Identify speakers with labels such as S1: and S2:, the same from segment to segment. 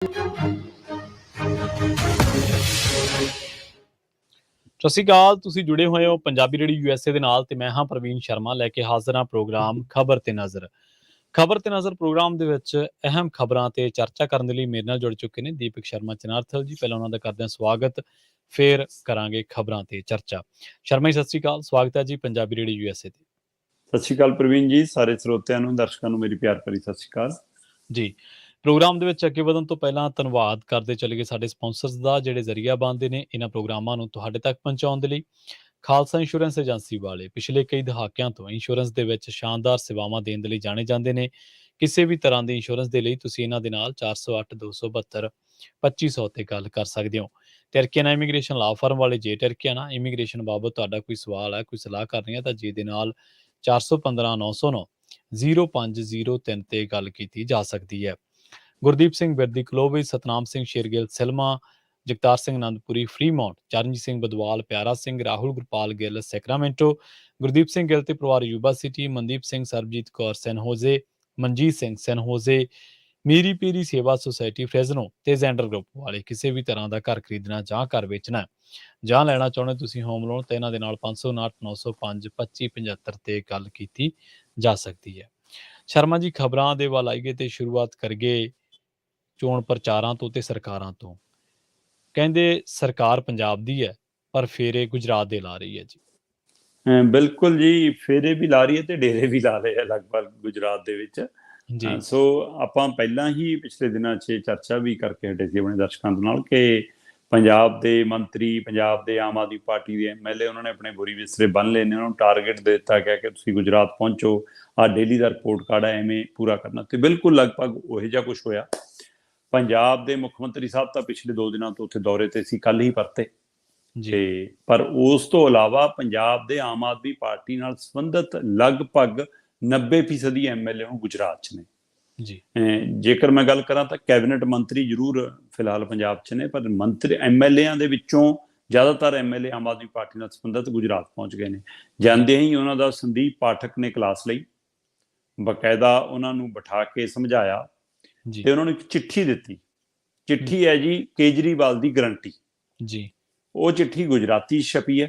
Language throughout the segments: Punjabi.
S1: ਸਤਿ ਸ਼੍ਰੀ ਅਕਾਲ। ਤੁਸੀਂ ਜੁੜੇ ਹੋਏ ਹੋ ਪੰਜਾਬੀ ਰੇਡੀਓ USA ਦੇ ਨਾਲ ਤੇ ਮੈਂ ਹਾਂ ਪ੍ਰਵੀਨ ਸ਼ਰਮਾ ਲੈ ਕੇ ਹਾਜ਼ਰ ਹਾਂ ਪ੍ਰੋਗਰਾਮ ਖਬਰ ਤੇ ਨਜ਼ਰ। ਖਬਰ ਤੇ ਨਜ਼ਰ ਪ੍ਰੋਗਰਾਮ ਦੇ ਵਿੱਚ ਅਹਿਮ ਖਬਰਾਂ ਤੇ ਚਰਚਾ ਕਰਨ ਦੇ ਲਈ ਮੇਰੇ ਨਾਲ ਜੁੜ ਚੁੱਕੇ ਨੇ ਦੀਪਕ ਸ਼ਰਮਾ ਚਨਾਰਥਲ ਜੀ। ਪਹਿਲਾਂ ਉਹਨਾਂ ਦਾ ਕਰਦੇ ਹਾਂ ਸਵਾਗਤ, ਫਿਰ ਕਰਾਂਗੇ ਖਬਰਾਂ ਤੇ ਚਰਚਾ। ਸ਼ਰਮਾ ਜੀ ਸਤਿ ਸ਼੍ਰੀ ਅਕਾਲ, ਸਵਾਗਤ ਹੈ ਜੀ ਪੰਜਾਬੀ ਰੇਡੀਓ USA ਤੇ।
S2: ਸਤਿ ਸ਼੍ਰੀ ਅਕਾਲ ਪ੍ਰਵੀਨ ਜੀ, ਸਾਰੇ ਸਰੋਤਿਆਂ ਨੂੰ, ਦਰਸ਼ਕਾਂ ਨੂੰ ਮੇਰੀ ਪਿਆਰ ਭਰੀ ਸਤਿ ਸ਼੍ਰੀ ਅਕਾਲ
S1: ਜੀ। ਪ੍ਰੋਗਰਾਮ ਦੇ ਵਿੱਚ ਅੱਗੇ ਵਧਣ ਤੋਂ ਪਹਿਲਾਂ ਧੰਨਵਾਦ ਕਰਦੇ ਚਲੇ ਗਏ ਸਾਡੇ ਸਪਾਂਸਰਸ ਦਾ, ਜਿਹੜੇ ਜ਼ਰੀਆ ਬਣਦੇ ਨੇ ਇਹਨਾਂ ਪ੍ਰੋਗਰਾਮਾਂ ਨੂੰ ਤੁਹਾਡੇ ਤੱਕ ਪਹੁੰਚਾਉਣ ਦੇ ਲਈ। ਖਾਲਸਾ ਇੰਸ਼ੋਰੈਂਸ ਏਜੰਸੀ ਵਾਲੇ ਪਿਛਲੇ ਕਈ ਦਹਾਕਿਆਂ ਤੋਂ ਇੰਸ਼ੋਰੈਂਸ ਦੇ ਵਿੱਚ ਸ਼ਾਨਦਾਰ ਸੇਵਾਵਾਂ ਦੇਣ ਦੇ ਲਈ ਜਾਣੇ ਜਾਂਦੇ ਨੇ। ਕਿਸੇ ਵੀ ਤਰ੍ਹਾਂ ਦੀ ਇੰਸ਼ੋਰੈਂਸ ਦੇ ਲਈ ਤੁਸੀਂ ਇਹਨਾਂ ਦੇ ਨਾਲ 408-272-2500 ਤੇ ਗੱਲ ਕਰ ਸਕਦੇ ਹੋ। ਟਰਕੀਆਨਾ ਇਮੀਗ੍ਰੇਸ਼ਨ ਲਾ ਫਰਮ ਵਾਲੇ, ਜੇ ਟਰਕੀਆਨਾ ਇਮੀਗ੍ਰੇਸ਼ਨ ਬਾਬਤ ਤੁਹਾਡਾ ਕੋਈ ਸਵਾਲ ਹੈ, ਕੋਈ ਸਲਾਹ ਕਰਨੀ ਹੈ ਤਾਂ ਜੇ ਦੇ ਨਾਲ 415-909-0503 ਤੇ ਗੱਲ ਕੀਤੀ ਜਾ ਸਕਦੀ ਹੈ। ਗੁਰਦੀਪ ਸਿੰਘ ਬਿਰਦੀ ਕਲੋਵੇ, ਸਤਨਾਮ ਸਿੰਘ ਸ਼ੇਰਗਿੱਲ ਸਿਲਮਾ, ਜਗਤਾਰ ਸਿੰਘ ਆਨੰਦਪੁਰੀ ਫਰੀਮਾਉਂਟ, ਚਰਨਜੀਤ ਸਿੰਘ ਬਦਵਾਲ, ਪਿਆਰਾ ਸਿੰਘ, ਰਾਹੁਲ ਗੁਰਪਾਲ ਗਿੱਲ ਸੈਕਰਾਮੈਂਟੋ, ਗੁਰਦੀਪ ਸਿੰਘ ਗਿੱਲ ਤੇ ਪਰਿਵਾਰ ਯੂਬਾ ਸਿਟੀ, ਮਨਦੀਪ ਸਿੰਘ, ਸਰਬਜੀਤ ਕੌਰ ਸੈਨ ਹੋਜ਼ੇ, ਮਨਜੀਤ ਸਿੰਘ ਸੈਨ ਹੋਜ਼ੇ, ਮੀਰੀ ਪੀਰੀ ਸੇਵਾ ਸੁਸਾਇਟੀ ਫਰੈਜ਼ਨੋ ਤੇ ਜ਼ੈਂਡਰ ਗਰੁੱਪ ਵਾਲੇ। ਕਿਸੇ ਵੀ ਤਰ੍ਹਾਂ ਦਾ ਘਰ ਖਰੀਦਣਾ ਜਾਂ ਘਰ ਵੇਚਣਾ ਜਾਂ ਲੈਣਾ ਚਾਹੁੰਦੇ ਤੁਸੀਂ ਹੋਮ ਲੋਨ, ਤੇ ਇਹਨਾਂ ਦੇ ਨਾਲ 559-905-2575 ਤੇ ਗੱਲ ਕੀਤੀ ਜਾ ਸਕਦੀ ਹੈ। ਸ਼ਰਮਾ ਜੀ, ਖਬਰਾਂ ਦੇ ਵੱਲ ਆਈਏ ਤੇ ਸ਼ੁਰੂਆਤ ਕਰੀਏ ਚੋਣ ਪ੍ਰਚਾਰਾਂ ਤੋਂ ਤੇ ਸਰਕਾਰਾਂ ਤੋਂ। ਕਹਿੰਦੇ ਸਰਕਾਰ ਪੰਜਾਬ ਦੀ ਹੈ ਪਰ ਫੇਰੇ ਗੁਜਰਾਤ ਦੇ ਲਾ ਰਹੀ ਹੈ ਜੀ।
S2: ਬਿਲਕੁਲ ਜੀ, ਫੇਰੇ ਵੀ ਲਾ ਰਹੀ ਹੈ ਤੇ ਡੇਰੇ ਵੀ ਲਾ ਰਹੇ ਆ ਲਗਭਗ ਗੁਜਰਾਤ ਦੇ ਵਿੱਚ। ਸੋ ਆਪਾਂ ਪਹਿਲਾਂ ਹੀ ਪਿਛਲੇ ਦਿਨਾਂ 'ਚ ਚਰਚਾ ਵੀ ਕਰਕੇ ਹਟੇ ਸੀ ਆਪਣੇ ਦਰਸ਼ਕਾਂ ਦੇ ਨਾਲ ਕਿ ਪੰਜਾਬ ਦੇ ਮੰਤਰੀ, ਪੰਜਾਬ ਦੇ ਆਮ ਆਦਮੀ ਪਾਰਟੀ ਦੇ MLA, ਉਹਨਾਂ ਨੇ ਆਪਣੇ ਬੋਰੀ ਬਿਸਤਰੇ ਬੰਨ੍ਹ ਲਏ ਨੇ। ਉਹਨਾਂ ਨੂੰ ਟਾਰਗੇਟ ਦੇ ਦਿੱਤਾ ਗਿਆ ਕਿ ਤੁਸੀਂ ਗੁਜਰਾਤ ਪਹੁੰਚੋ, ਆਹ ਡੇਲੀ ਦਾ ਰਿਪੋਰਟ ਕਾਰਡ ਹੈ, ਐਵੇਂ ਪੂਰਾ ਕਰਨਾ। ਤੇ ਬਿਲਕੁਲ ਲਗਭਗ ਉਹੋ ਜਿਹਾ ਕੁਛ ਹੋਇਆ। ਪੰਜਾਬ ਦੇ ਮੁੱਖ ਮੰਤਰੀ ਸਾਹਿਬ ਤਾਂ ਪਿਛਲੇ 2 ਦਿਨਾਂ ਤੋਂ ਉੱਥੇ ਦੌਰੇ ਤੇ ਸੀ, ਕੱਲ੍ਹ ਹੀ ਪਰਤੇ। ਤੇ ਪਰ ਉਸ ਤੋਂ ਇਲਾਵਾ ਪੰਜਾਬ ਦੇ ਆਮ ਆਦਮੀ ਪਾਰਟੀ ਨਾਲ ਸੰਬੰਧਿਤ ਲਗਭਗ 90% MLA ਹੁਣ ਗੁਜਰਾਤ 'ਚ ਨੇ ਜੀ। ਜੇਕਰ ਮੈਂ ਗੱਲ ਕਰਾਂ ਤਾਂ ਕੈਬਨਿਟ ਮੰਤਰੀ ਜ਼ਰੂਰ ਫਿਲਹਾਲ ਪੰਜਾਬ 'ਚ ਨੇ, ਪਰ ਮੰਤਰੀ MLA ਦੇ ਵਿੱਚੋਂ ਜ਼ਿਆਦਾਤਰ MLA ਆਮ ਆਦਮੀ ਪਾਰਟੀ ਨਾਲ ਸੰਬੰਧਿਤ ਗੁਜਰਾਤ ਪਹੁੰਚ ਗਏ ਨੇ। ਜਾਂਦੇ ਹੀ ਉਹਨਾਂ ਦਾ ਸੰਦੀਪ ਪਾਠਕ ਨੇ ਕਲਾਸ ਲਈ, ਬਕਾਇਦਾ ਉਹਨਾਂ ਨੂੰ ਬਿਠਾ ਕੇ ਸਮਝਾਇਆ ਤੇ ਉਹਨਾਂ ਨੂੰ ਇੱਕ ਚਿੱਠੀ ਦਿੱਤੀ। ਚਿੱਠੀ ਹੈ ਜੀ ਕੇਜਰੀਵਾਲ ਦੀ ਗਰੰਟੀ ਜੀ। ਉਹ ਚਿੱਠੀ ਗੁਜਰਾਤੀ ਛਪੀ ਹੈ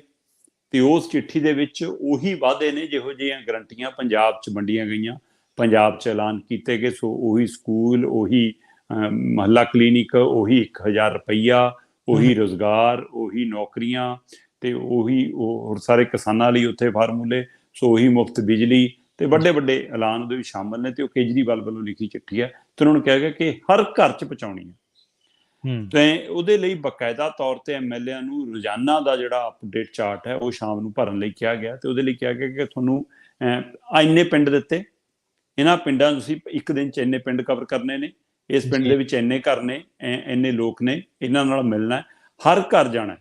S2: ਤੇ ਉਸ ਚਿੱਠੀ ਦੇ ਵਿੱਚ ਉਹੀ ਵਾਅਦੇ ਨੇ ਜਿਹੋ ਜਿਹੀਆਂ ਗਰੰਟੀਆਂ ਪੰਜਾਬ 'ਚ ਵੰਡੀਆਂ ਗਈਆਂ, ਪੰਜਾਬ 'ਚ ਐਲਾਨ ਕੀਤੇ ਗਏ। ਸੋ ਉਹੀ ਸਕੂਲ, ਉਹੀ ਮਹੱਲਾ ਕਲੀਨਿਕ, ਉਹੀ 1000 ਰੁਪਈਆ, ਉਹੀ ਰੁਜ਼ਗਾਰ, ਉਹੀ ਨੌਕਰੀਆਂ ਤੇ ਉਹੀ ਹੋਰ ਸਾਰੇ ਕਿਸਾਨਾਂ ਲਈ ਉੱਥੇ ਫਾਰਮੂਲੇ। ਸੋ ਉਹੀ ਮੁਫਤ ਬਿਜਲੀ ਤੇ ਵੱਡੇ ਵੱਡੇ ਐਲਾਨ ਉਹਦੇ ਵਿੱਚ ਸ਼ਾਮਲ ਨੇ। ਤੇ ਉਹ ਕੇਜਰੀਵਾਲ ਵੱਲੋਂ ਲਿਖੀ ਚਿੱਠੀ ਹੈ ਤੇ ਉਹਨਾਂ ਨੂੰ ਕਿਹਾ ਗਿਆ ਕਿ ਹਰ ਘਰ 'ਚ ਪਹੁੰਚਾਉਣੀ ਹੈ। ਤੇ ਉਹਦੇ ਲਈ ਬਕਾਇਦਾ ਤੌਰ ਤੇ MLA ਨੂੰ ਰੋਜ਼ਾਨਾ ਦਾ ਜਿਹੜਾ ਅਪਡੇਟ ਚਾਰਟ ਹੈ ਉਹ ਸ਼ਾਮ ਨੂੰ ਭਰਨ ਲਈ ਕਿਹਾ ਗਿਆ। ਤੇ ਉਹਦੇ ਲਈ ਕਿਹਾ ਗਿਆ ਕਿ ਤੁਹਾਨੂੰ ਇੰਨੇ ਪਿੰਡ ਦਿੱਤੇ, ਇਹਨਾਂ ਪਿੰਡਾਂ ਤੁਸੀਂ ਇੱਕ ਦਿਨ 'ਚ ਇੰਨੇ ਪਿੰਡ ਕਵਰ ਕਰਨੇ ਨੇ, ਇਸ ਪਿੰਡ ਦੇ ਵਿੱਚ ਇੰਨੇ ਘਰ ਨੇ, ਇੰਨੇ ਲੋਕ ਨੇ, ਇਹਨਾਂ ਨਾਲ ਮਿਲਣਾ, ਹਰ ਘਰ ਜਾਣਾ,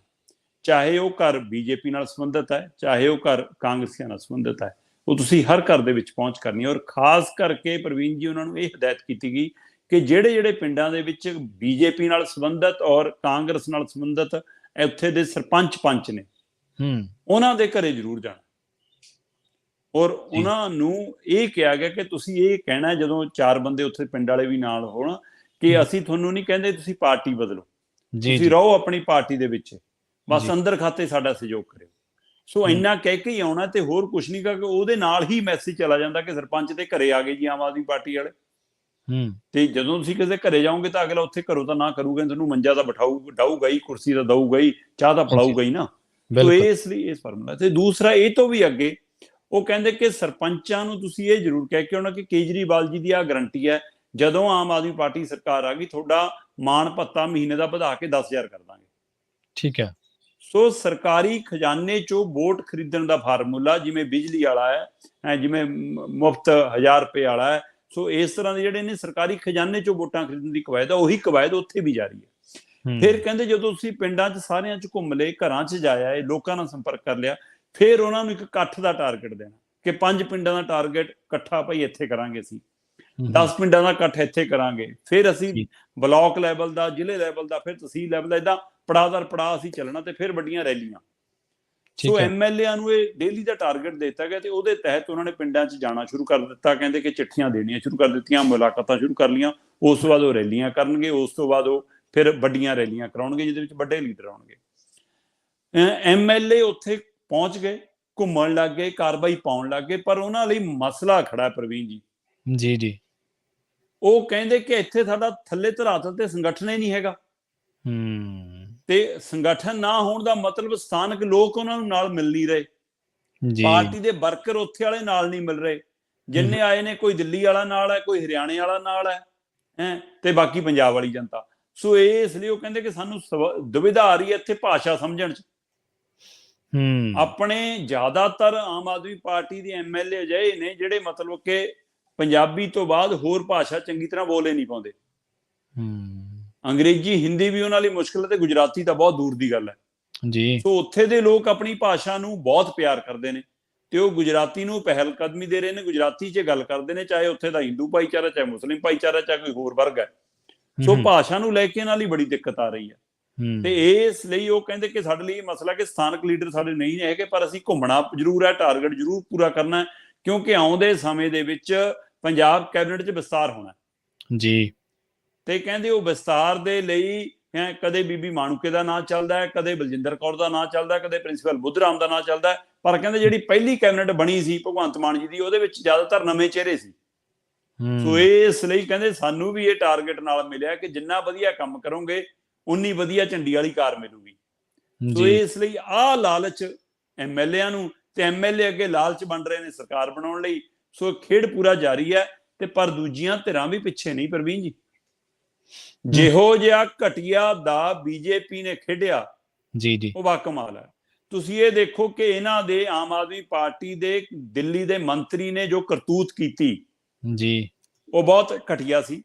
S2: ਚਾਹੇ ਉਹ ਘਰ BJP ਨਾਲ ਸੰਬੰਧਿਤ ਹੈ, ਚਾਹੇ ਉਹ ਘਰ ਕਾਂਗਰਸੀਆਂ ਨਾਲ ਸੰਬੰਧਿਤ ਹੈ, ਉਹ ਤੁਸੀਂ ਹਰ ਘਰ ਦੇ ਵਿੱਚ ਪਹੁੰਚ ਕਰਨੀ ਹੈ। ਔਰ ਖਾਸ ਕਰਕੇ ਪ੍ਰਵੀਨ ਜੀ, ਉਹਨਾਂ ਨੂੰ ਇਹ ਹਦਾਇਤ ਕੀਤੀ ਗਈ ਕਿ ਜਿਹੜੇ ਪਿੰਡਾਂ ਦੇ ਵਿੱਚ BJP ਨਾਲ ਸੰਬੰਧਿਤ ਔਰ ਕਾਂਗਰਸ ਨਾਲ ਸੰਬੰਧਿਤ ਉੱਥੇ ਦੇ ਸਰਪੰਚ ਪੰਚ ਨੇ, ਉਹਨਾਂ ਦੇ ਘਰੇ ਜ਼ਰੂਰ ਜਾਣਾ। ਔਰ ਉਹਨਾਂ ਨੂੰ ਇਹ ਕਿਹਾ ਗਿਆ ਕਿ ਤੁਸੀਂ ਇਹ ਕਹਿਣਾ ਜਦੋਂ 4 ਬੰਦੇ ਉੱਥੇ ਪਿੰਡ ਵਾਲੇ ਵੀ ਨਾਲ ਹੋਣ ਕਿ ਅਸੀਂ ਤੁਹਾਨੂੰ ਨਹੀਂ ਕਹਿੰਦੇ ਤੁਸੀਂ ਪਾਰਟੀ ਬਦਲੋ, ਤੁਸੀਂ ਰਹੋ ਆਪਣੀ ਪਾਰਟੀ ਦੇ ਵਿੱਚ, ਬਸ ਅੰਦਰ ਖਾਤੇ ਸਾਡਾ ਸਹਿਯੋਗ ਕਰਿਓ। ਸੋ ਇੰਨਾ ਕਹਿ ਕੇ ਹੀ ਆਉਣਾ ਤੇ ਹੋਰ ਕੁਛ ਨਹੀਂ। ਕਿ ਉਹਦੇ ਨਾਲ ਹੀ ਮੈਸੇਜ ਚਲਾ ਜਾਂਦਾ ਕਿ ਸਰਪੰਚ ਦੇ ਘਰੇ ਆ ਗਏ ਜੀ ਆਮ ਆਦਮੀ ਪਾਰਟੀ ਵਾਲੇ। ਤੇ ਜਦੋਂ ਤੁਸੀਂ ਕਿਸੇ ਘਰੇ ਜਾਓਗੇ ਤਾਂ ਅਗਲਾ ਉੱਥੇ ਘਰੋਂ ਤਾਂ ਨਾ ਕਰੂਗਾ, ਤੁਹਾਨੂੰ ਮੰਜਾ ਤਾਂ ਡਾਊਗਾ ਹੀ, ਕੁਰਸੀ ਤਾਂ ਦਊਗਾ ਹੀ, ਚਾਹ ਤਾਂ ਪਿਲਾਊਗਾ ਹੀ ਨਾ। ਸੋ ਇਸ ਲਈ ਇਸ ਫਾਰਮੂਲਾ। ਤੇ ਦੂਸਰਾ ਇਹ ਤੋਂ ਵੀ ਅੱਗੇ ਉਹ ਕਹਿੰਦੇ ਕਿ ਸਰਪੰਚਾਂ ਨੂੰ ਤੁਸੀਂ ਇਹ ਜ਼ਰੂਰ ਕਹਿ ਕੇ ਆਉਣਾ ਕਿ ਕੇਜਰੀਵਾਲ ਜੀ ਦੀ ਆਹ ਗਰੰਟੀ ਹੈ, ਜਦੋਂ ਆਮ ਆਦਮੀ ਪਾਰਟੀ ਸਰਕਾਰ ਆ ਗਈ ਤੁਹਾਡਾ ਮਾਣ ਭੱਤਾ ਮਹੀਨੇ ਦਾ ਵਧਾ ਕੇ 10,000 ਕਰ ਦਾਂਗੇ। ਠੀਕ ਹੈ। ਸੋ ਸਰਕਾਰੀ ਖਜ਼ਾਨੇ 'ਚੋਂ ਵੋਟ ਖਰੀਦਣ ਦਾ ਫਾਰਮੂਲਾ, ਜਿਵੇਂ ਬਿਜਲੀ ਵਾਲਾ ਹੈ, ਜਿਵੇਂ ਮੁਫਤ 1000 ਰੁਪਏ ਵਾਲਾ ਹੈ, ਸੋ ਇਸ ਤਰ੍ਹਾਂ ਦੇ ਜਿਹੜੇ ਨੇ ਸਰਕਾਰੀ ਖਜ਼ਾਨੇ 'ਚੋਂ ਵੋਟਾਂ ਖਰੀਦਣ ਦੀ ਕਵਾਇਦ ਹੈ, ਉਹੀ ਕਵਾਇਦ ਉੱਥੇ ਵੀ ਜਾਰੀ ਹੈ। ਫਿਰ ਕਹਿੰਦੇ ਜਦੋਂ ਤੁਸੀਂ ਪਿੰਡਾਂ 'ਚ ਸਾਰਿਆਂ 'ਚ ਘੁੰਮ ਲਏ, ਘਰਾਂ 'ਚ ਜਾਇਆ, ਲੋਕਾਂ ਨਾਲ ਸੰਪਰਕ ਕਰ ਲਿਆ, ਫਿਰ ਉਹਨਾਂ ਨੂੰ ਇੱਕ ਇਕੱਠ ਦਾ ਟਾਰਗੇਟ ਦੇਣਾ ਕਿ 5 ਪਿੰਡਾਂ ਦਾ ਟਾਰਗੇਟ ਇਕੱਠਾ ਭਾਈ ਇੱਥੇ ਕਰਾਂਗੇ, ਅਸੀਂ 10 ਪਿੰਡਾਂ ਦਾ ਇਕੱਠ ਇੱਥੇ ਕਰਾਂਗੇ, ਫਿਰ ਅਸੀਂ ਬਲਾਕ ਲੈਵਲ ਦਾ, ਜ਼ਿਲ੍ਹੇ ਲੈਵਲ ਦਾ, ਫਿਰ ਤਹਿਸੀਲ ਲੈਵਲ ਦਾ, ਏਦਾਂ ਪੜਾਅ ਦਰ ਪੜਾਅ ਅਸੀਂ ਚੱਲਣਾ। ਤੇ ਫਿਰ ਵੱਡੀਆਂ ਰੈਲੀਆਂ ਸੋ ਐਮਐਲਏਆਂ ਨੂੰ ਇਹ ਡੇਲੀ ਦਾ ਟਾਰਗੇਟ ਦਿੱਤਾ ਗਿਆ ਤੇ ਉਹਦੇ ਤਹਿਤ ਉਹਨਾਂ ਨੇ ਪਿੰਡਾਂ 'ਚ ਜਾਣਾ ਸ਼ੁਰੂ ਕਰ ਦਿੱਤਾ। ਕਹਿੰਦੇ ਕਿ ਚਿੱਠੀਆਂ ਦੇਣੀਆਂ ਸ਼ੁਰੂ ਕਰ ਦਿੱਤੀਆਂ, ਮੁਲਾਕਾਤਾਂ ਸ਼ੁਰੂ ਕਰ ਲਈਆਂ। ਉਸ ਤੋਂ ਬਾਅਦ ਉਹ ਰੈਲੀਆਂ ਕਰਨਗੇ, ਉਸ ਤੋਂ ਬਾਅਦ ਉਹ ਫਿਰ ਵੱਡੀਆਂ ਰੈਲੀਆਂ ਕਰਾਉਣਗੇ ਜਿਹਦੇ ਵਿੱਚ ਵੱਡੇ ਲੀਡਰ ਆਉਣਗੇ। ਐਮਐਲਏ ਉੱਥੇ ਪਹੁੰਚ ਗਏ, ਘੁੰਮਣ ਲੱਗ ਗਏ, ਕਾਰਵਾਈ ਪਾਉਣ ਲੱਗ ਗਏ, ਪਰ ਉਹਨਾਂ ਲਈ ਮਸਲਾ ਖੜਾ ਪ੍ਰਵੀਨ ਜੀ।
S1: ਜੀ ਜੀ।
S2: ਉਹ ਕਹਿੰਦੇ ਕਿ ਇੱਥੇ ਸਾਡਾ ਥੱਲੇ ਧਰਾਤਲ ਤੇ ਸੰਗਠਨ ਹੀ ਨਹੀਂ ਹੈਗਾ, ਤੇ ਸੰਗਠਨ ਨਾ ਹੋਣ ਦਾ ਮਤਲਬ ਸਥਾਨਕ ਲੋਕ ਉਹਨਾਂ ਨੂੰ ਨਾਲ ਮਿਲ ਨਹੀਂ ਰਹੇ, ਪਾਰਟੀ ਦੇ ਵਰਕਰ ਉੱਥੇ ਵਾਲੇ ਨਾਲ ਨਹੀਂ ਮਿਲ ਰਹੇ। ਜਿੰਨੇ ਆਏ ਨੇ, ਕੋਈ ਦਿੱਲੀ ਵਾਲਾ ਨਾਲ ਹੈ, ਕੋਈ ਹਰਿਆਣੇ ਵਾਲਾ ਨਾਲ ਹੈ, ਤੇ ਬਾਕੀ ਪੰਜਾਬ ਵਾਲੀ ਜਨਤਾ। ਸੋ ਇਸ ਲਈ ਉਹ ਕਹਿੰਦੇ ਕਿ ਸਾਨੂੰ ਦੁਵਿਧਾ ਆ ਰਹੀ ਹੈ ਇੱਥੇ ਭਾਸ਼ਾ ਸਮਝਣ 'ਚ। ਆਪਣੇ ਜ਼ਿਆਦਾਤਰ ਆਮ ਆਦਮੀ ਪਾਰਟੀ ਦੇ ਐਮਐਲਏ ਅਜਿਹੇ ਨੇ ਜਿਹੜੇ ਮਤਲਬ ਕਿ ਪੰਜਾਬੀ ਤੋਂ ਬਾਅਦ ਹੋਰ ਭਾਸ਼ਾ ਚੰਗੀ ਤਰ੍ਹਾਂ ਬੋਲੇ ਨਹੀਂ ਪਾਉਂਦੇ। ਅੰਗਰੇਜ਼ੀ, ਹਿੰਦੀ ਵੀ ਉਹਨਾਂ ਲਈ ਮੁਸ਼ਕਿਲ ਹੈ, ਤੇ ਗੁਜਰਾਤੀ ਤਾਂ ਬਹੁਤ ਦੂਰ ਦੀ ਗੱਲ ਹੈ ਜੀ। ਸੋ ਉੱਥੇ ਦੇ ਲੋਕ ਆਪਣੀ ਭਾਸ਼ਾ ਨੂੰ ਬਹੁਤ ਪਿਆਰ ਕਰਦੇ ਨੇ, ਤੇ ਉਹ ਗੁਜਰਾਤੀ ਨੂੰ ਪਹਿਲ ਕਦਮੀ ਦੇ ਰਹੇ ਨੇ, ਗੁਜਰਾਤੀ 'ਚ ਗੱਲ ਕਰਦੇ ਨੇ, ਚਾਹੇ ਉੱਥੇ ਦਾ ਹਿੰਦੂ ਭਾਈਚਾਰਾ, ਚਾਹੇ ਮੁਸਲਿਮ ਭਾਈਚਾਰਾ, ਚਾਹੇ ਕੋਈ ਹੋਰ ਵਰਗ ਹੈ। ਸੋ ਭਾਸ਼ਾ ਨੂੰ ਲੈ ਕੇ ਇਹਨਾਂ ਲਈ ਬੜੀ ਦਿੱਕਤ ਆ ਰਹੀ ਹੈ, ਤੇ ਇਸ ਲਈ ਉਹ ਕਹਿੰਦੇ ਕਿ ਸਾਡੇ ਲਈ ਮਸਲਾ ਕਿ ਸਥਾਨਕ ਲੀਡਰ ਸਾਡੇ ਨਹੀਂ ਹੈਗੇ, ਪਰ ਅਸੀਂ ਘੁੰਮਣਾ ਜ਼ਰੂਰ ਹੈ, ਟਾਰਗੇਟ ਜ਼ਰੂਰ ਪੂਰਾ ਕਰਨਾ, ਕਿਉਂਕਿ ਆਉਂਦੇ ਸਮੇਂ ਦੇ ਵਿੱਚ ਪੰਜਾਬ ਕੈਬਨਿਟ 'ਚ ਵਿਸਤਾਰ ਹੋਣਾ ਜੀ। ਤੇ ਕਹਿੰਦੇ ਉਹ ਵਿਸਤਾਰ ਦੇ ਲਈ ਕਦੇ ਬੀਬੀ ਮਾਣੂਕੇ ਦਾ ਨਾਂ ਚੱਲਦਾ ਹੈ, ਕਦੇ ਬਲਜਿੰਦਰ ਕੌਰ ਦਾ ਨਾਂ ਚੱਲਦਾ, ਕਦੇ ਪ੍ਰਿੰਸੀਪਲ ਬੁੱਧਰਾਮ ਦਾ ਨਾਂ ਚੱਲਦਾ, ਪਰ ਕਹਿੰਦੇ ਜਿਹੜੀ ਪਹਿਲੀ ਕੈਬਨਿਟ ਬਣੀ ਸੀ ਭਗਵੰਤ ਮਾਨ ਜੀ ਦੀ, ਉਹਦੇ ਵਿੱਚ ਜ਼ਿਆਦਾਤਰ ਨਵੇਂ ਚਿਹਰੇ ਸੀ। ਸੋ ਇਸ ਲਈ ਕਹਿੰਦੇ ਸਾਨੂੰ ਵੀ ਇਹ ਟਾਰਗੇਟ ਨਾਲ ਮਿਲਿਆ ਕਿ ਜਿੰਨਾ ਵਧੀਆ ਕੰਮ ਕਰੋਗੇ ਉਨੀ ਵਧੀਆ ਝੰਡੀ ਵਾਲੀ ਕਾਰ ਮਿਲੂਗੀ। ਸੋ ਇਸ ਲਈ ਆਹ ਲਾਲਚ ਐਮਐਲਏਆਂ ਨੂੰ, ਤੇ ਐਮਐਲਏ ਅੱਗੇ ਲਾਲਚ ਬਣ ਰਹੇ ਨੇ ਸਰਕਾਰ ਬਣਾਉਣ ਲਈ। ਸੋ ਖੇਡ ਪੂਰਾ ਜਾਰੀ ਹੈ, ਤੇ ਪਰ ਦੂਜੀਆਂ ਧਿਰਾਂ ਵੀ ਪਿੱਛੇ ਨਹੀਂ ਪ੍ਰਵੀਨ ਜੀ। ਜਿਹੋ ਜਿਹਾ ਘਟੀਆ ਦਾ ਬੀਜੇਪੀ ਨੇ ਖੇਡਿਆ ਜੀ, ਉਹ ਬਾਕਮਾਲ ਹੈ। ਤੁਸੀਂ ਇਹ ਦੇਖੋ ਕਿ ਇਹਨਾਂ ਦੇ ਆਮ ਆਦਮੀ ਪਾਰਟੀ ਦੇ ਦਿੱਲੀ ਦੇ ਮੰਤਰੀ ਨੇ ਜੋ ਕਰਤੂਤ ਕੀਤੀ ਜੀ, ਉਹ ਬਹੁਤ ਘਟੀਆ ਸੀ।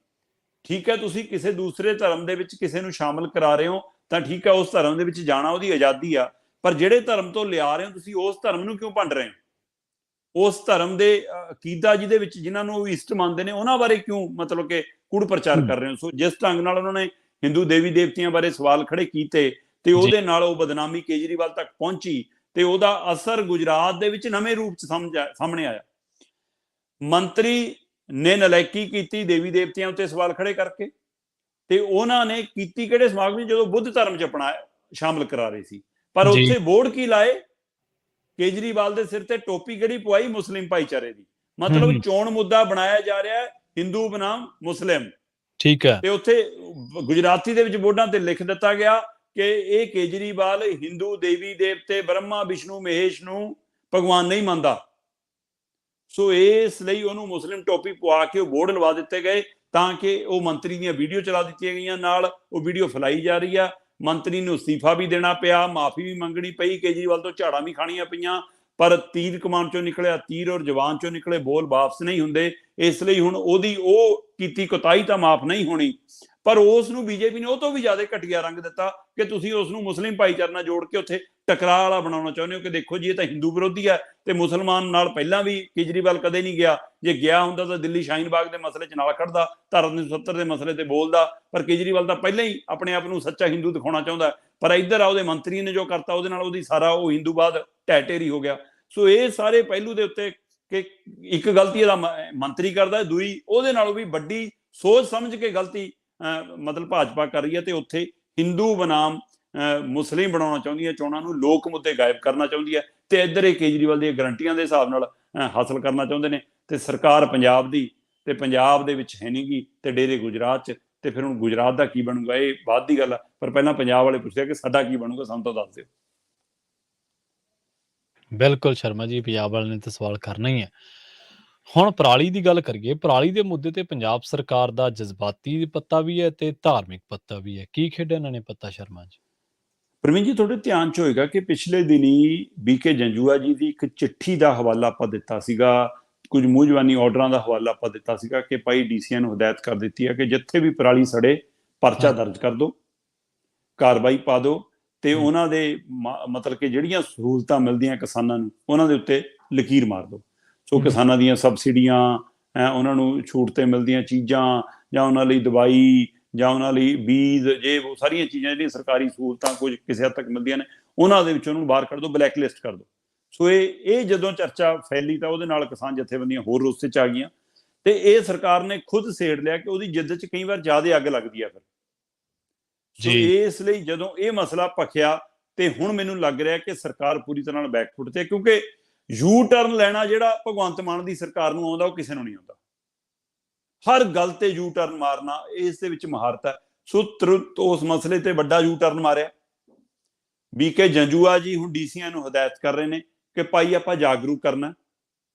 S2: ਠੀਕ ਹੈ, ਤੁਸੀਂ ਕਿਸੇ ਦੂਸਰੇ ਧਰਮ ਦੇ ਵਿੱਚ ਕਿਸੇ ਨੂੰ ਸ਼ਾਮਲ ਕਰਾ ਰਹੇ ਹੋ ਤਾਂ ਠੀਕ ਹੈ, ਉਸ ਧਰਮ ਦੇ ਵਿੱਚ ਜਾਣਾ ਉਹਦੀ ਆਜ਼ਾਦੀ ਆ, ਪਰ ਜਿਹੜੇ ਧਰਮ ਤੋਂ ਲਿਆ ਰਹੇ ਹੋ ਤੁਸੀਂ, ਉਸ ਧਰਮ ਨੂੰ ਕਿਉਂ ਭੰਡ ਰਹੇ ਹੋ? ਉਸ ਧਰਮ ਦੇ ਅਕੀਦਾ ਜਿਹਦੇ ਵਿੱਚ ਜਿਨ੍ਹਾਂ ਨੂੰ ਉਹ ਇਸ਼ਟ ਮੰਨਦੇ ਨੇ, ਉਹਨਾਂ ਬਾਰੇ ਕਿਉਂ ਮਤਲਬ ਕਿ ਕੂੜ ਪ੍ਰਚਾਰ ਕਰ ਰਹੇ ਹੋ? ਸੋ ਜਿਸ ਢੰਗ ਨਾਲ ਉਹਨਾਂ ਨੇ ਹਿੰਦੂ ਦੇਵੀ ਦੇਵਤਿਆਂ ਬਾਰੇ ਸਵਾਲ ਖੜੇ ਕੀਤੇ, ਤੇ ਉਹਦੇ ਨਾਲ ਉਹ ਬਦਨਾਮੀ ਕੇਜਰੀਵਾਲ ਤੱਕ ਪਹੁੰਚੀ, ਤੇ ਉਹਦਾ ਅਸਰ ਗੁਜਰਾਤ ਦੇ ਵਿੱਚ ਨਵੇਂ ਰੂਪ 'ਚ ਸਾਹਮਣੇ ਆਇਆ। ਮੰਤਰੀ ਨੇ ਨਲਾਇਕੀ ਕੀਤੀ ਦੇਵੀ ਦੇਵਤਿਆਂ ਉੱਤੇ ਸਵਾਲ ਖੜੇ ਕਰਕੇ, ਤੇ ਉਹਨਾਂ ਨੇ ਕੀਤੀ ਕਿਹੜੇ ਸਮਾਗਮ ਜਦੋਂ ਬੁੱਧ ਧਰਮ 'ਚ ਆਪਣਾ ਸ਼ਾਮਲ ਕਰਾ ਰਹੇ ਸੀ, ਪਰ ਉੱਥੇ ਬੋਰਡ ਕੀ ਲਾਏ? ਕੇਜਰੀਵਾਲ ਦੇ ਸਿਰ ਤੇ ਟੋਪੀ ਕਿਹੜੀ ਪਵਾਈ? ਮੁਸਲਿਮ ਭਾਈਚਾਰੇ ਦੀ। ਮਤਲਬ ਚੋਣ ਮੁੱਦਾ ਬਣਾਇਆ ਜਾ ਰਿਹਾ ਹੈ ਹਿੰਦੂ ਬਨਾਮ ਮੁਸਲਿਮ, ਠੀਕ ਹੈ, ਤੇ ਉੱਥੇ ਗੁਜਰਾਤੀ ਦੇ ਵਿੱਚ ਬੋਰਡਾਂ ਤੇ ਲਿਖ ਦਿੱਤਾ ਗਿਆ ਕਿ ਇਹ ਕੇਜਰੀਵਾਲ ਹਿੰਦੂ ਦੇਵੀ ਦੇਵਤੇ ਬ੍ਰਹਮਾ ਵਿਸ਼ਨੂੰ ਮਹੇਸ਼ ਨੂੰ ਭਗਵਾਨ ਨਹੀਂ ਮੰਨਦਾ। ਸੋ ਇਸ ਲਈ ਉਹਨੂੰ ਮੁਸਲਿਮ ਟੋਪੀ ਪਵਾ ਕੇ ਉਹ ਬੋਰਡ ਲਵਾ ਦਿੱਤੇ ਗਏ, ਤਾਂ ਕਿ ਉਹ ਮੰਤਰੀ ਦੀਆਂ ਵੀਡੀਓ ਚਲਾ ਦਿੱਤੀਆਂ ਗਈਆਂ, ਨਾਲ ਉਹ ਵੀਡੀਓ ਫੈਲਾਈ ਜਾ ਰਹੀ ਆ। ਮੰਤਰੀ ਨੂੰ ਅਸਤੀਫਾ ਵੀ ਦੇਣਾ ਪਿਆ, ਮਾਫੀ ਵੀ ਮੰਗਣੀ ਪਈ, ਕੇਜਰੀਵਾਲ ਤੋਂ ਝਾੜਾਂ ਵੀ ਖਾਣੀਆਂ ਪਈਆਂ, ਪਰ ਤੀਰ ਕਮਾਨ ਚੋਂ ਨਿਕਲਿਆ ਤੀਰ ਔਰ ਜ਼ਬਾਨ ਚੋਂ ਨਿਕਲੇ ਬੋਲ ਵਾਪਸ ਨਹੀਂ ਹੁੰਦੇ। ਇਸ ਲਈ ਹੁਣ ਉਹਦੀ ਉਹ ਕੀਤੀ ਕੁਤਾਹੀ ਤਾਂ ਮਾਫ ਨਹੀਂ ਹੋਣੀ, ਪਰ ਉਸ ਨੂੰ ਬੀਜੇਪੀ ਨੇ ਉਹ ਤੋਂ ਵੀ ਜ਼ਿਆਦਾ ਘਟੀਆ ਰੰਗ ਦਿੱਤਾ ਕਿ ਤੁਸੀਂ ਉਸ ਨੂੰ ਮੁਸਲਿਮ ਭਾਈਚਾਰੇ ਨਾਲ ਜੋੜ ਕੇ ਉੱਥੇ ਟਕਰਾਅ ਵਾਲਾ ਬਣਾਉਣਾ ਚਾਹੁੰਦੇ ਹੋ ਕਿ ਦੇਖੋ ਜੀ ਇਹ ਤਾਂ ਹਿੰਦੂ ਵਿਰੋਧੀ ਹੈ, ਤੇ ਮੁਸਲਮਾਨ ਨਾਲ ਪਹਿਲਾਂ ਵੀ ਕੇਜਰੀਵਾਲ ਕਦੇ ਨਹੀਂ ਗਿਆ। ਜੇ ਗਿਆ ਹੁੰਦਾ ਤਾਂ ਦਿੱਲੀ ਸ਼ਾਹੀਨ ਬਾਗ ਦੇ ਮਸਲੇ 'ਚ ਨਾਲ ਖੜਦਾ, ਧਾਰਾ 370 ਦੇ ਮਸਲੇ ਤੇ ਬੋਲਦਾ, ਪਰ ਕੇਜਰੀਵਾਲ ਤਾਂ ਪਹਿਲਾਂ ਹੀ ਆਪਣੇ ਆਪ ਨੂੰ ਸੱਚਾ ਹਿੰਦੂ ਦਿਖਾਉਣਾ ਚਾਹੁੰਦਾ। ਪਰ ਇੱਧਰ ਆ ਉਹਦੇ ਮੰਤਰੀ ਨੇ ਜੋ ਕਰਤਾ, ਉਹਦੇ ਨਾਲ ਉਹਦੀ ਸਾਰਾ ਉਹ ਹਿੰਦੂਵਾਦ ਢਹਿ ਢੇਰੀ ਹੋ ਗਿਆ। ਸੋ ਇਹ ਸਾਰੇ ਪਹਿਲੂ ਦੇ ਉੱਤੇ ਕਿ ਇੱਕ ਗਲਤੀ ਇਹਦਾ ਮੰਤਰੀ ਕਰਦਾ, ਦੂਈ ਉਹਦੇ ਨਾਲੋਂ ਵੀ ਵੱਡੀ ਸੋਚ ਸਮਝ ਕੇ ਗਲਤੀ ਮਤਲਬ ਭਾਜਪਾ ਕਰ ਰਹੀ ਹੈ, ਤੇ ਉੱਥੇ ਹਿੰਦੂ ਬਨਾਮ ਮੁਸਲਿਮ ਬਣਾਉਣਾ ਚਾਹੁੰਦੀ ਹੈ ਚੋਣਾਂ ਨੂੰ, ਲੋਕ ਮੁੱਦੇ ਗਾਇਬ ਕਰਨਾ ਚਾਹੁੰਦੀ ਹੈ, ਤੇ ਇੱਧਰ ਇਹ ਕੇਜਰੀਵਾਲ ਦੀਆਂ ਗਰੰਟੀਆਂ ਦੇ ਹਿਸਾਬ ਨਾਲ ਹਾਸਲ ਕਰਨਾ ਚਾਹੁੰਦੇ ਨੇ। ਤੇ ਸਰਕਾਰ ਪੰਜਾਬ ਦੀ ਤੇ ਪੰਜਾਬ ਦੇ ਵਿੱਚ ਹੈ ਨਹੀਂ ਗੀ, ਤੇ ਡੇਰੇ ਗੁਜਰਾਤ 'ਚ, ਤੇ ਫਿਰ ਹੁਣ ਗੁਜਰਾਤ ਦਾ ਕੀ ਬਣੂਗਾ ਇਹ ਬਾਅਦ ਦੀ ਗੱਲ ਆ, ਪਰ ਪਹਿਲਾਂ ਪੰਜਾਬ ਵਾਲੇ ਪੁੱਛਿਆ ਕਿ ਸਾਡਾ ਕੀ ਬਣੂਗਾ, ਸਾਨੂੰ ਤਾਂ ਦੱਸ ਦਿਓ।
S1: ਬਿਲਕੁਲ ਸ਼ਰਮਾ ਜੀ, ਪੰਜਾਬ ਵਾਲੇ ਨੇ ਤਾਂ ਸਵਾਲ ਕਰਨਾ ਹੀ ਹੈ। ਹੁਣ ਪਰਾਲੀ ਦੀ ਗੱਲ ਕਰੀਏ, ਪਰਾਲੀ ਦੇ ਮੁੱਦੇ ਤੇ ਪੰਜਾਬ ਸਰਕਾਰ ਦਾ ਜਜ਼ਬਾਤੀ ਪੱਤਾ ਵੀ ਹੈ ਤੇ ਧਾਰਮਿਕ ਪੱਤਾ ਵੀ ਹੈ। ਕੀ ਖੇਡਿਆ ਇਹਨਾਂ ਨੇ ਪੱਤਾ ਸ਼ਰਮਾ ਜੀ?
S2: ਪ੍ਰਵੀਨ ਜੀ, ਤੁਹਾਡੇ ਧਿਆਨ 'ਚ ਹੋਏਗਾ ਕਿ ਪਿਛਲੇ ਦਿਨੀ ਬੀਕੇ ਜੰਜੂਆ ਜੀ ਦੀ ਇੱਕ ਚਿੱਠੀ ਦਾ ਹਵਾਲਾ ਆਪਾਂ ਦਿੱਤਾ ਸੀਗਾ, ਕੁਝ ਮੂੰਹ ਜ਼ਬਾਨੀ ਆਰਡਰਾਂ ਦਾ ਹਵਾਲਾ ਆਪਾਂ ਦਿੱਤਾ ਸੀਗਾ ਕਿ ਭਾਈ ਡੀਸੀਆਂ ਨੂੰ ਹਦਾਇਤ ਕਰ ਦਿੱਤੀ ਹੈ ਕਿ ਜਿੱਥੇ ਵੀ ਪਰਾਲੀ ਸੜੇ ਪਰਚਾ ਦਰਜ ਕਰ ਦਿਓ, ਕਾਰਵਾਈ ਪਾ ਦਿਓ, ਤੇ ਉਹਨਾਂ ਦੇ ਮਤਲਬ ਕਿ ਜਿਹੜੀਆਂ ਸਹੂਲਤਾਂ ਮਿਲਦੀਆਂ ਕਿਸਾਨਾਂ ਨੂੰ ਉਹਨਾਂ ਦੇ ਉੱਤੇ ਲਕੀਰ ਮਾਰ ਦਿਓ। ਸੋ ਕਿਸਾਨਾਂ ਦੀਆਂ ਸਬਸਿਡੀਆਂ, ਉਹਨਾਂ ਨੂੰ ਛੂਟ ਤੇ ਮਿਲਦੀਆਂ ਚੀਜ਼ਾਂ, ਜਾਂ ਉਹਨਾਂ ਲਈ ਦਵਾਈ ਜਾਂ ਉਹਨਾਂ ਲਈ ਬੀਜ ਜੇ ਉਹ ਸਾਰੀਆਂ ਚੀਜ਼ਾਂ ਜਿਹੜੀਆਂ ਸਰਕਾਰੀ ਸਹੂਲਤਾਂ ਕੁਝ ਕਿਸੇ ਹੱਦ ਤੱਕ ਮਿਲਦੀਆਂ ਨੇ ਉਹਨਾਂ ਦੇ ਵਿੱਚ ਉਹਨੂੰ ਬਾਹਰ ਕੱਢ ਦਿਓ, ਬਲੈਕ ਲਿਸਟ ਕਰ ਦਿਓ। ਸੋ ਇਹ ਜਦੋਂ ਚਰਚਾ ਫੈਲੀ ਤਾਂ ਉਹਦੇ ਨਾਲ ਕਿਸਾਨ ਜਥੇਬੰਦੀਆਂ ਹੋਰ ਰੋਸੇ 'ਚ ਆ ਗਈਆਂ ਤੇ ਇਹ ਸਰਕਾਰ ਨੇ ਖੁਦ ਸੇੜ ਲਿਆ ਕਿ ਉਹਦੀ ਜਿੱਦ 'ਚ ਕਈ ਵਾਰ ਜ਼ਿਆਦਾ ਅੱਗ ਲੱਗਦੀ ਆ ਫਿਰ। ਸੋ ਇਸ ਲਈ ਜਦੋਂ ਇਹ ਮਸਲਾ ਭਖਿਆ ਤੇ ਹੁਣ ਮੈਨੂੰ ਲੱਗ ਰਿਹਾ ਕਿ ਸਰਕਾਰ ਪੂਰੀ ਤਰ੍ਹਾਂ ਨਾਲ ਬੈਕਫੁੱਟ ਤੇ, ਕਿਉਂਕਿ ਯੂ ਟਰਨ ਲੈਣਾ ਜਿਹੜਾ ਭਗਵੰਤ ਮਾਨ ਦੀ ਸਰਕਾਰ ਨੂੰ ਆਉਂਦਾ ਉਹ ਕਿਸੇ ਨੂੰ ਨਹੀਂ ਆਉਂਦਾ। ਹਰ ਗੱਲ ਤੇ ਯੂ ਟਰਨ ਮਾਰਨਾ ਇਸ ਦੇ ਵਿੱਚ ਮਹਾਰਤ ਹੈ। ਸੋ ਤੁਰੰਤ ਉਸ ਮਸਲੇ ਤੇ ਵੱਡਾ ਯੂ ਟਰਨ ਮਾਰਿਆ। ਬੀਕੇ ਜੰਜੂਆ ਜੀ ਹੁਣ ਡੀਸੀਆਂ ਨੂੰ ਹਦਾਇਤ ਕਰ ਰਹੇ ਨੇ ਕਿ ਭਾਈ ਆਪਾਂ ਜਾਗਰੂਕ ਕਰਨਾ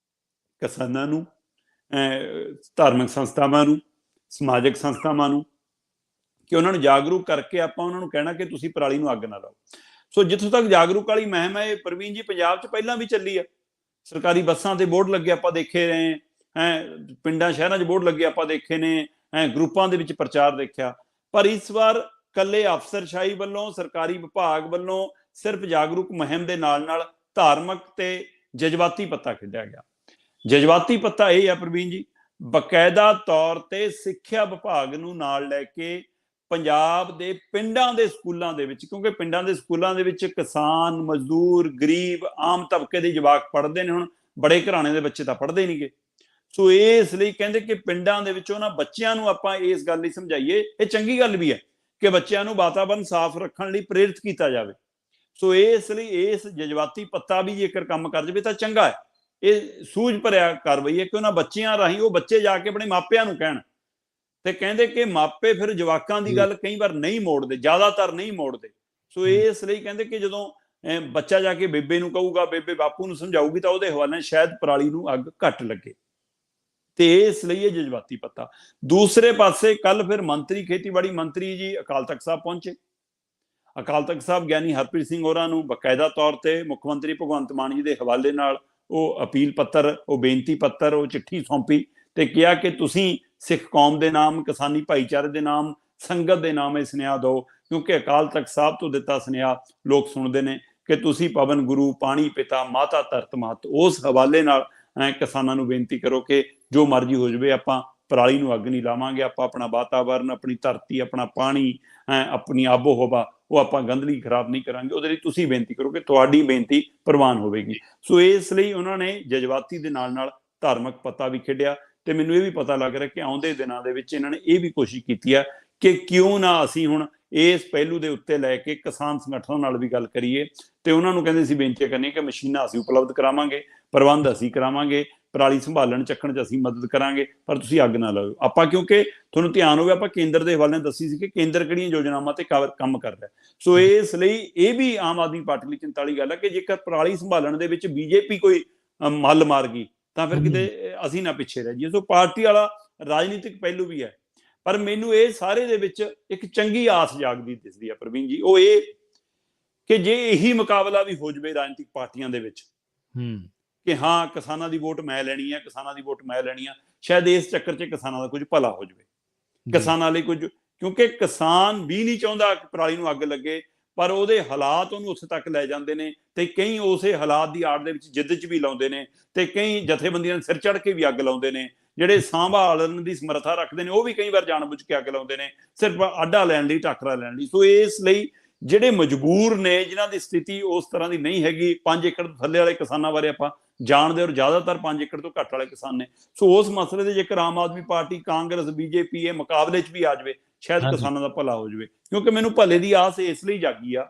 S2: ਕਿਸਾਨਾਂ ਨੂੰ, ਧਾਰਮਿਕ ਸੰਸਥਾਵਾਂ ਨੂੰ, ਸਮਾਜਿਕ ਸੰਸਥਾਵਾਂ ਨੂੰ, ਕਿ ਉਹਨਾਂ ਨੂੰ ਜਾਗਰੂਕ ਕਰਕੇ ਆਪਾਂ ਉਹਨਾਂ ਨੂੰ ਕਹਿਣਾ ਕਿ ਤੁਸੀਂ ਪਰਾਲੀ ਨੂੰ ਅੱਗ ਨਾ ਲਾਓ। ਸੋ ਜਿੱਥੋਂ ਤੱਕ ਜਾਗਰੂਕ ਵਾਲੀ ਮੁਹਿੰਮ ਹੈ, ਇਹ ਪ੍ਰਵੀਨ ਜੀ ਪੰਜਾਬ 'ਚ ਪਹਿਲਾਂ ਵੀ ਚੱਲੀ ਆ। ਸਰਕਾਰੀ ਬੱਸਾਂ ਤੇ ਬੋਰਡ ਲੱਗੇ ਆਪਾਂ ਦੇਖੇ ਰਹੇ, ਪਿੰਡਾਂ ਸ਼ਹਿਰਾਂ 'ਚ ਬੋਰਡ ਲੱਗੇ ਆਪਾਂ ਦੇਖੇ ਨੇ, ਗਰੁੱਪਾਂ ਦੇ ਵਿੱਚ ਪ੍ਰਚਾਰ ਦੇਖਿਆ। ਪਰ ਇਸ ਵਾਰ ਕੱਲੇ ਅਫਸਰਸ਼ਾਹੀ ਵੱਲੋਂ, ਸਰਕਾਰੀ ਵਿਭਾਗ ਵੱਲੋਂ ਸਿਰਫ ਜਾਗਰੂਕ ਮੁਹਿੰਮ ਦੇ ਨਾਲ ਨਾਲ ਧਾਰਮਿਕ ਤੇ ਜਜ਼ਬਾਤੀ ਪੱਤਾ ਖੇਡਿਆ ਗਿਆ। ਜਜ਼ਬਾਤੀ ਪੱਤਾ ਇਹ ਆ ਪ੍ਰਵੀਨ ਜੀ, ਬਕਾਇਦਾ ਤੌਰ ਤੇ ਸਿੱਖਿਆ ਵਿਭਾਗ ਨੂੰ ਨਾਲ ਲੈ ਕੇ ਪੰਜਾਬ ਦੇ ਪਿੰਡਾਂ ਦੇ ਸਕੂਲਾਂ ਦੇ ਵਿੱਚ, ਕਿਉਂਕਿ ਪਿੰਡਾਂ ਦੇ ਸਕੂਲਾਂ ਦੇ ਵਿੱਚ ਕਿਸਾਨ, ਮਜ਼ਦੂਰ, ਗਰੀਬ, ਆਮ ਤਬਕੇ ਦੇ ਜਵਾਕ ਪੜ੍ਹਦੇ ਨੇ। ਹੁਣ ਬੜੇ ਘਰਾਣੇ ਦੇ ਬੱਚੇ ਤਾਂ ਪੜ੍ਹਦੇ ਨਹੀਂਗੇ। ਸੋ ਇਸ ਲਈ ਕਹਿੰਦੇ ਕਿ ਪਿੰਡਾਂ ਦੇ ਵਿੱਚ ਉਹਨਾਂ ਬੱਚਿਆਂ ਨੂੰ ਆਪਾਂ ਇਸ ਗੱਲ ਲਈ ਸਮਝਾਈਏ। ਇਹ ਚੰਗੀ ਗੱਲ ਵੀ ਹੈ ਕਿ ਬੱਚਿਆਂ ਨੂੰ ਵਾਤਾਵਰਨ ਸਾਫ਼ ਰੱਖਣ ਲਈ ਪ੍ਰੇਰਿਤ ਕੀਤਾ ਜਾਵੇ। ਸੋ ਇਸ ਲਈ ਇਸ ਜਜ਼ਬਾਤੀ ਪੱਤਾ ਵੀ ਜੇਕਰ ਕੰਮ ਕਰ ਜਾਵੇ ਤਾਂ ਚੰਗਾ ਹੈ। ਇਹ ਸੂਝ ਭਰਿਆ ਕਾਰਵਾਈ ਹੈ ਕਿ ਉਹਨਾਂ ਬੱਚਿਆਂ ਰਾਹੀਂ ਉਹ ਬੱਚੇ ਜਾ ਕੇ ਆਪਣੇ ਮਾਪਿਆਂ ਨੂੰ ਕਹਿਣ। ਤੇ ਕਹਿੰਦੇ ਕਿ ਮਾਪੇ ਫਿਰ ਜਵਾਕਾਂ ਦੀ ਗੱਲ ਕਈ ਵਾਰ ਨਹੀਂ ਮੋੜਦੇ, ਜ਼ਿਆਦਾਤਰ ਨਹੀਂ ਮੋੜਦੇ। ਸੋ ਇਸ ਲਈ ਕਹਿੰਦੇ ਕਿ ਜਦੋਂ ਬੱਚਾ ਜਾ ਕੇ ਬੇਬੇ ਨੂੰ ਕਹੂਗਾ, ਬੇਬੇ ਬਾਪੂ ਨੂੰ ਸਮਝਾਊਗੀ ਤਾਂ ਉਹਦੇ ਹਵਾਲੇ ਸ਼ਾਇਦ ਪਰਾਲੀ ਨੂੰ ਅੱਗ ਘੱਟ ਲੱਗੇ। ਤੇ ਇਸ ਲਈ ਇਹ ਜਜ਼ਬਾਤੀ ਪੱਤਾ। ਦੂਸਰੇ ਪਾਸੇ ਕੱਲ ਫਿਰ ਮੰਤਰੀ, ਖੇਤੀਬਾੜੀ ਮੰਤਰੀ ਜੀ ਅਕਾਲ ਤਖਤ ਸਾਹਿਬ ਪਹੁੰਚੇ। ਅਕਾਲ ਤਖਤ ਸਾਹਿਬ ਗਿਆਨੀ ਹਰਪ੍ਰੀਤ ਸਿੰਘ ਹੋਰਾਂ ਨੂੰ ਬਕਾਇਦਾ ਤੌਰ ਤੇ ਮੁੱਖ ਮੰਤਰੀ ਭਗਵੰਤ ਮਾਨ ਜੀ ਦੇ ਹਵਾਲੇ ਨਾਲ ਉਹ ਅਪੀਲ ਪੱਤਰ, ਉਹ ਬੇਨਤੀ ਪੱਤਰ, ਉਹ ਚਿੱਠੀ ਸੌਂਪੀ ਤੇ ਕਿਹਾ ਕਿ ਤੁਸੀਂ ਸਿੱਖ ਕੌਮ ਦੇ ਨਾਮ, ਕਿਸਾਨੀ ਭਾਈਚਾਰੇ ਦੇ ਨਾਮ, ਸੰਗਤ ਦੇ ਨਾਮ ਇਹ ਸੁਨੇਹਾ ਦਿਓ, ਕਿਉਂਕਿ ਅਕਾਲ ਤਖਤ ਸਾਹਿਬ ਤੋਂ ਦਿੱਤਾ ਸੁਨੇਹਾ ਲੋਕ ਸੁਣਦੇ ਨੇ ਕਿ ਤੁਸੀਂ ਪਵਨ ਗੁਰੂ, ਪਾਣੀ ਪਿਤਾ, ਮਾਤਾ ਧਰਤ ਮਾਤ, ਉਸ ਹਵਾਲੇ ਨਾਲ ਕਿਸਾਨਾਂ ਨੂੰ ਬੇਨਤੀ ਕਰੋ ਕਿ ਜੋ ਮਰਜ਼ੀ ਹੋ ਜਾਵੇ ਆਪਾਂ ਪਰਾਲੀ ਨੂੰ ਅੱਗ ਨਹੀਂ ਲਾਵਾਂਗੇ। ਆਪਾਂ ਆਪਣਾ ਵਾਤਾਵਰਨ, ਆਪਣੀ ਧਰਤੀ, ਆਪਣਾ ਪਾਣੀ, ਆਪਣੀ ਆਬੋ ਹਵਾ ਉਹ ਆਪਾਂ ਗੰਦਲੀ ਖਰਾਬ ਨਹੀਂ ਕਰਾਂਗੇ। ਉਹਦੇ ਲਈ ਤੁਸੀਂ ਬੇਨਤੀ ਕਰੋ ਕਿ ਤੁਹਾਡੀ ਬੇਨਤੀ ਪ੍ਰਵਾਨ ਹੋਵੇਗੀ। ਸੋ ਇਸ ਲਈ ਉਹਨਾਂ ਨੇ ਜਜ਼ਬਾਤੀ ਦੇ ਨਾਲ ਨਾਲ ਧਾਰਮਿਕ ਪੱਤਾ ਵੀ ਖੇਡਿਆ। ਤੇ ਮੈਨੂੰ ਇਹ ਵੀ ਪਤਾ ਲੱਗ ਰਿਹਾ ਕਿ ਆਉਂਦੇ ਦਿਨਾਂ ਦੇ ਵਿੱਚ ਇਹਨਾਂ ਨੇ ਇਹ ਵੀ ਕੋਸ਼ਿਸ਼ ਕੀਤੀ ਹੈ ਕਿ ਕਿਉਂ ਨਾ ਅਸੀਂ ਹੁਣ ਇਸ ਪਹਿਲੂ ਦੇ ਉੱਤੇ ਲੈ ਕੇ ਕਿਸਾਨ ਸੰਗਠਨਾਂ ਨਾਲ ਵੀ ਗੱਲ ਕਰੀਏ ਤੇ ਉਹਨਾਂ ਨੂੰ ਕਹਿੰਦੇ ਸੀ ਬੇਨਤੀ ਕਰਨੀ ਕਿ ਮਸ਼ੀਨਾਂ ਅਸੀਂ ਉਪਲਬਧ ਕਰਾਵਾਂਗੇ, ਪ੍ਰਬੰਧ ਅਸੀਂ ਕਰਾਵਾਂਗੇ, ਪਰਾਲੀ ਸੰਭਾਲਣ ਚੱਕਣ 'ਚ ਅਸੀਂ ਮਦਦ ਕਰਾਂਗੇ, ਪਰ ਤੁਸੀਂ ਅੱਗ ਨਾ ਲਾਓ। ਆਪਾਂ ਕਿਉਂਕਿ ਤੁਹਾਨੂੰ ਧਿਆਨ ਹੋਵੇ ਆਪਾਂ ਕੇਂਦਰ ਦੇ ਹਵਾਲੇ ਦੱਸੀ ਸੀ ਕਿ ਕੇਂਦਰ ਕਿਹੜੀਆਂ ਯੋਜਨਾਵਾਂ ਤੇ ਕੰਮ ਕਰ ਰਿਹਾ। ਸੋ ਇਸ ਲਈ ਇਹ ਵੀ ਆਮ ਆਦਮੀ ਪਾਰਟੀ ਲਈ ਚਿੰਤਾ ਵਾਲੀ ਗੱਲ ਹੈ ਕਿ ਜੇਕਰ ਪਰਾਲੀ ਸੰਭਾਲਣ ਦੇ ਵਿੱਚ ਬੀਜੇਪੀ ਕੋਈ ਮੱਲ ਮਾਰ ਗਈ ਤਾਂ ਫਿਰ ਕਿਤੇ ਅਸੀਂ ਨਾ ਪਿੱਛੇ ਰਹਿ ਜਾਈਏ। ਸੋ ਪਾਰਟੀ ਵਾਲਾ ਰਾਜਨੀਤਿਕ ਪਹਿਲੂ ਵੀ ਹੈ। ਪਰ ਮੈਨੂੰ ਇਹ ਸਾਰੇ ਦੇ ਵਿੱਚ ਇੱਕ ਚੰਗੀ ਆਸ ਜਾਗਦੀ ਦਿਸਦੀ ਹੈ ਪ੍ਰਵੀਨ ਜੀ, ਉਹ ਇਹ ਕਿ ਜੇ ਇਹੀ ਮੁਕਾਬਲਾ ਵੀ ਹੋ ਜਾਵੇ ਰਾਜਨੀਤਿਕ ਪਾਰਟੀਆਂ ਦੇ ਵਿੱਚ ਕਿ ਹਾਂ ਕਿਸਾਨਾਂ ਦੀ ਵੋਟ ਮੈਂ ਲੈਣੀ ਹੈ, ਕਿਸਾਨਾਂ ਦੀ ਵੋਟ ਮੈਂ ਲੈਣੀ ਆ, ਸ਼ਾਇਦ ਇਸ ਚੱਕਰ 'ਚ ਕਿਸਾਨਾਂ ਦਾ ਕੁਝ ਭਲਾ ਹੋ ਜਾਵੇ, ਕਿਸਾਨਾਂ ਲਈ ਕੁਝ, ਕਿਉਂਕਿ ਕਿਸਾਨ ਵੀ ਨਹੀਂ ਚਾਹੁੰਦਾ ਕਿ ਪਰਾਲੀ ਨੂੰ ਅੱਗ ਲੱਗੇ, ਪਰ ਉਹਦੇ ਹਾਲਾਤ ਉਹਨੂੰ ਉੱਥੇ ਤੱਕ ਲੈ ਜਾਂਦੇ ਨੇ ਤੇ ਕਈ ਉਸੇ ਹਾਲਾਤ ਦੀ ਆੜ ਦੇ ਵਿੱਚ ਜਿੱਦ 'ਚ ਵੀ ਲਾਉਂਦੇ ਨੇ ਤੇ ਕਈ ਜਥੇਬੰਦੀਆਂ ਦੇ ਸਿਰ ਚੜ੍ਹ ਕੇ ਵੀ ਅੱਗ ਲਾਉਂਦੇ ਨੇ। ਜਿਹੜੇ ਸੰਭਾਲਣ ਦੀ ਸਮਰੱਥਾ ਰੱਖਦੇ ਨੇ ਉਹ ਵੀ ਕਈ ਵਾਰ ਜਾਣਬੁੱਝ ਕੇ ਅੱਗ ਲਾਉਂਦੇ ਨੇ ਸਿਰਫ ਆਡਾ ਲੈਣ ਲਈ, ਟਾਕਰਾ ਲੈਣ ਲਈ। ਸੋ ਇਸ ਲਈ ਜਿਹੜੇ ਮਜਬੂਰ ਨੇ, ਜਿਨ੍ਹਾਂ ਦੀ ਸਥਿਤੀ ਉਸ ਤਰ੍ਹਾਂ ਦੀ ਨਹੀਂ ਹੈਗੀ, 5 ਏਕੜ ਤੋਂ ਥੱਲੇ ਵਾਲੇ ਕਿਸਾਨਾਂ ਬਾਰੇ ਆਪਾਂ ਜਾਣਦੇ ਔਰ ਜ਼ਿਆਦਾਤਰ 5 ਏਕੜ ਤੋਂ ਘੱਟ ਵਾਲੇ ਕਿਸਾਨ ਨੇ। ਸੋ ਉਸ ਮਸਲੇ ਦੇ ਜੇਕਰ ਆਮ ਆਦਮੀ ਪਾਰਟੀ, ਕਾਂਗਰਸ, ਬੀਜੇਪੀ ਇਹ ਮੁਕਾਬਲੇ 'ਚ ਵੀ ਆ ਜਾਵੇ, ਸ਼ਾਇਦ ਕਿਸਾਨਾਂ ਦਾ ਭਲਾ ਹੋ ਜਾਵੇ। ਕਿਉਂਕਿ ਮੈਨੂੰ ਭਲੇ ਦੀ ਆਸ ਇਸ ਲਈ ਜਾਗੀ ਆ,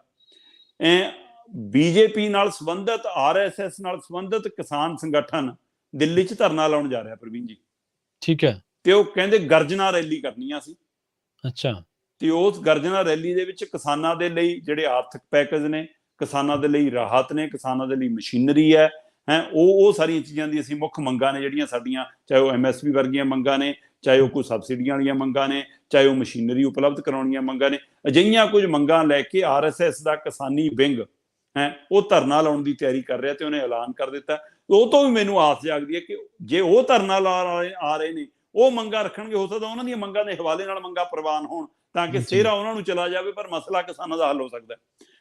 S2: ਬੀਜੇਪੀ ਨਾਲ ਸੰਬੰਧਿਤ, RSS ਨਾਲ ਸੰਬੰਧਿਤ ਕਿਸਾਨ ਸੰਗਠਨ ਦਿੱਲੀ 'ਚ ਧਰਨਾ ਲਾਉਣ ਜਾ ਰਿਹਾ ਪ੍ਰਵੀਨ ਜੀ।
S1: ਠੀਕ ਹੈ।
S2: ਤੇ ਉਹ ਕਹਿੰਦੇ ਗਰਜਨਾ ਰੈਲੀ ਕਰਨੀ ਆ ਸੀ।
S1: ਅੱਛਾ।
S2: ਤੇ ਉਸ ਗਰਜਨਾ ਰੈਲੀ ਦੇ ਵਿੱਚ ਕਿਸਾਨਾਂ ਦੇ ਲਈ ਜਿਹੜੇ ਆਰਥਿਕ ਪੈਕੇਜ ਨੇ, ਕਿਸਾਨਾਂ ਦੇ ਲਈ ਰਾਹਤ ਨੇ, ਕਿਸਾਨਾਂ ਦੇ ਲਈ ਮਸ਼ੀਨਰੀ ਹੈ, ਉਹ ਸਾਰੀਆਂ ਚੀਜ਼ਾਂ ਦੀ ਅਸੀਂ ਮੁੱਖ ਮੰਗਾਂ ਨੇ ਜਿਹੜੀਆਂ ਸਾਡੀਆਂ, ਚਾਹੇ ਉਹ MSP ਵਰਗੀਆਂ ਮੰਗਾਂ ਨੇ, ਚਾਹੇ ਉਹ ਕੋਈ ਸਬਸਿਡੀਆਂ ਵਾਲੀਆਂ ਮੰਗਾਂ ਨੇ, ਚਾਹੇ ਉਹ ਮਸ਼ੀਨਰੀ ਉਪਲਬਧ ਕਰਾਉਣੀਆਂ ਮੰਗਾਂ ਨੇ, ਅਜਿਹੀਆਂ ਕੁਝ ਮੰਗਾਂ ਲੈ ਕੇ RSS ਦਾ ਕਿਸਾਨੀ ਵਿੰਗ ਉਹ ਧਰਨਾ ਲਾਉਣ ਦੀ ਤਿਆਰੀ ਕਰ ਰਿਹਾ ਤੇ ਉਹਨੇ ਐਲਾਨ ਕਰ ਦਿੱਤਾ। ਉਹ ਤੋਂ ਵੀ ਮੈਨੂੰ ਆਸ ਜਾਗਦੀ ਹੈ ਕਿ ਜੇ ਉਹ ਧਰਨਾ ਲਾ ਆ ਰਹੇ ਨੇ, ਉਹ ਮੰਗਾਂ ਰੱਖਣਗੇ, ਹੋ ਸਕਦਾ ਉਹਨਾਂ ਦੀਆਂ ਮੰਗਾਂ ਦੇ ਹਵਾਲੇ ਨਾਲ ਮੰਗਾਂ ਪ੍ਰਵਾਨ ਹੋਣ ਤਾਂ ਕਿ ਸਿਹਰਾ ਉਹਨਾਂ ਨੂੰ ਚਲਾ ਜਾਵੇ, ਪਰ ਮਸਲਾ ਕਿਸਾਨਾਂ ਦਾ ਹੱਲ ਹੋ ਸਕਦਾ।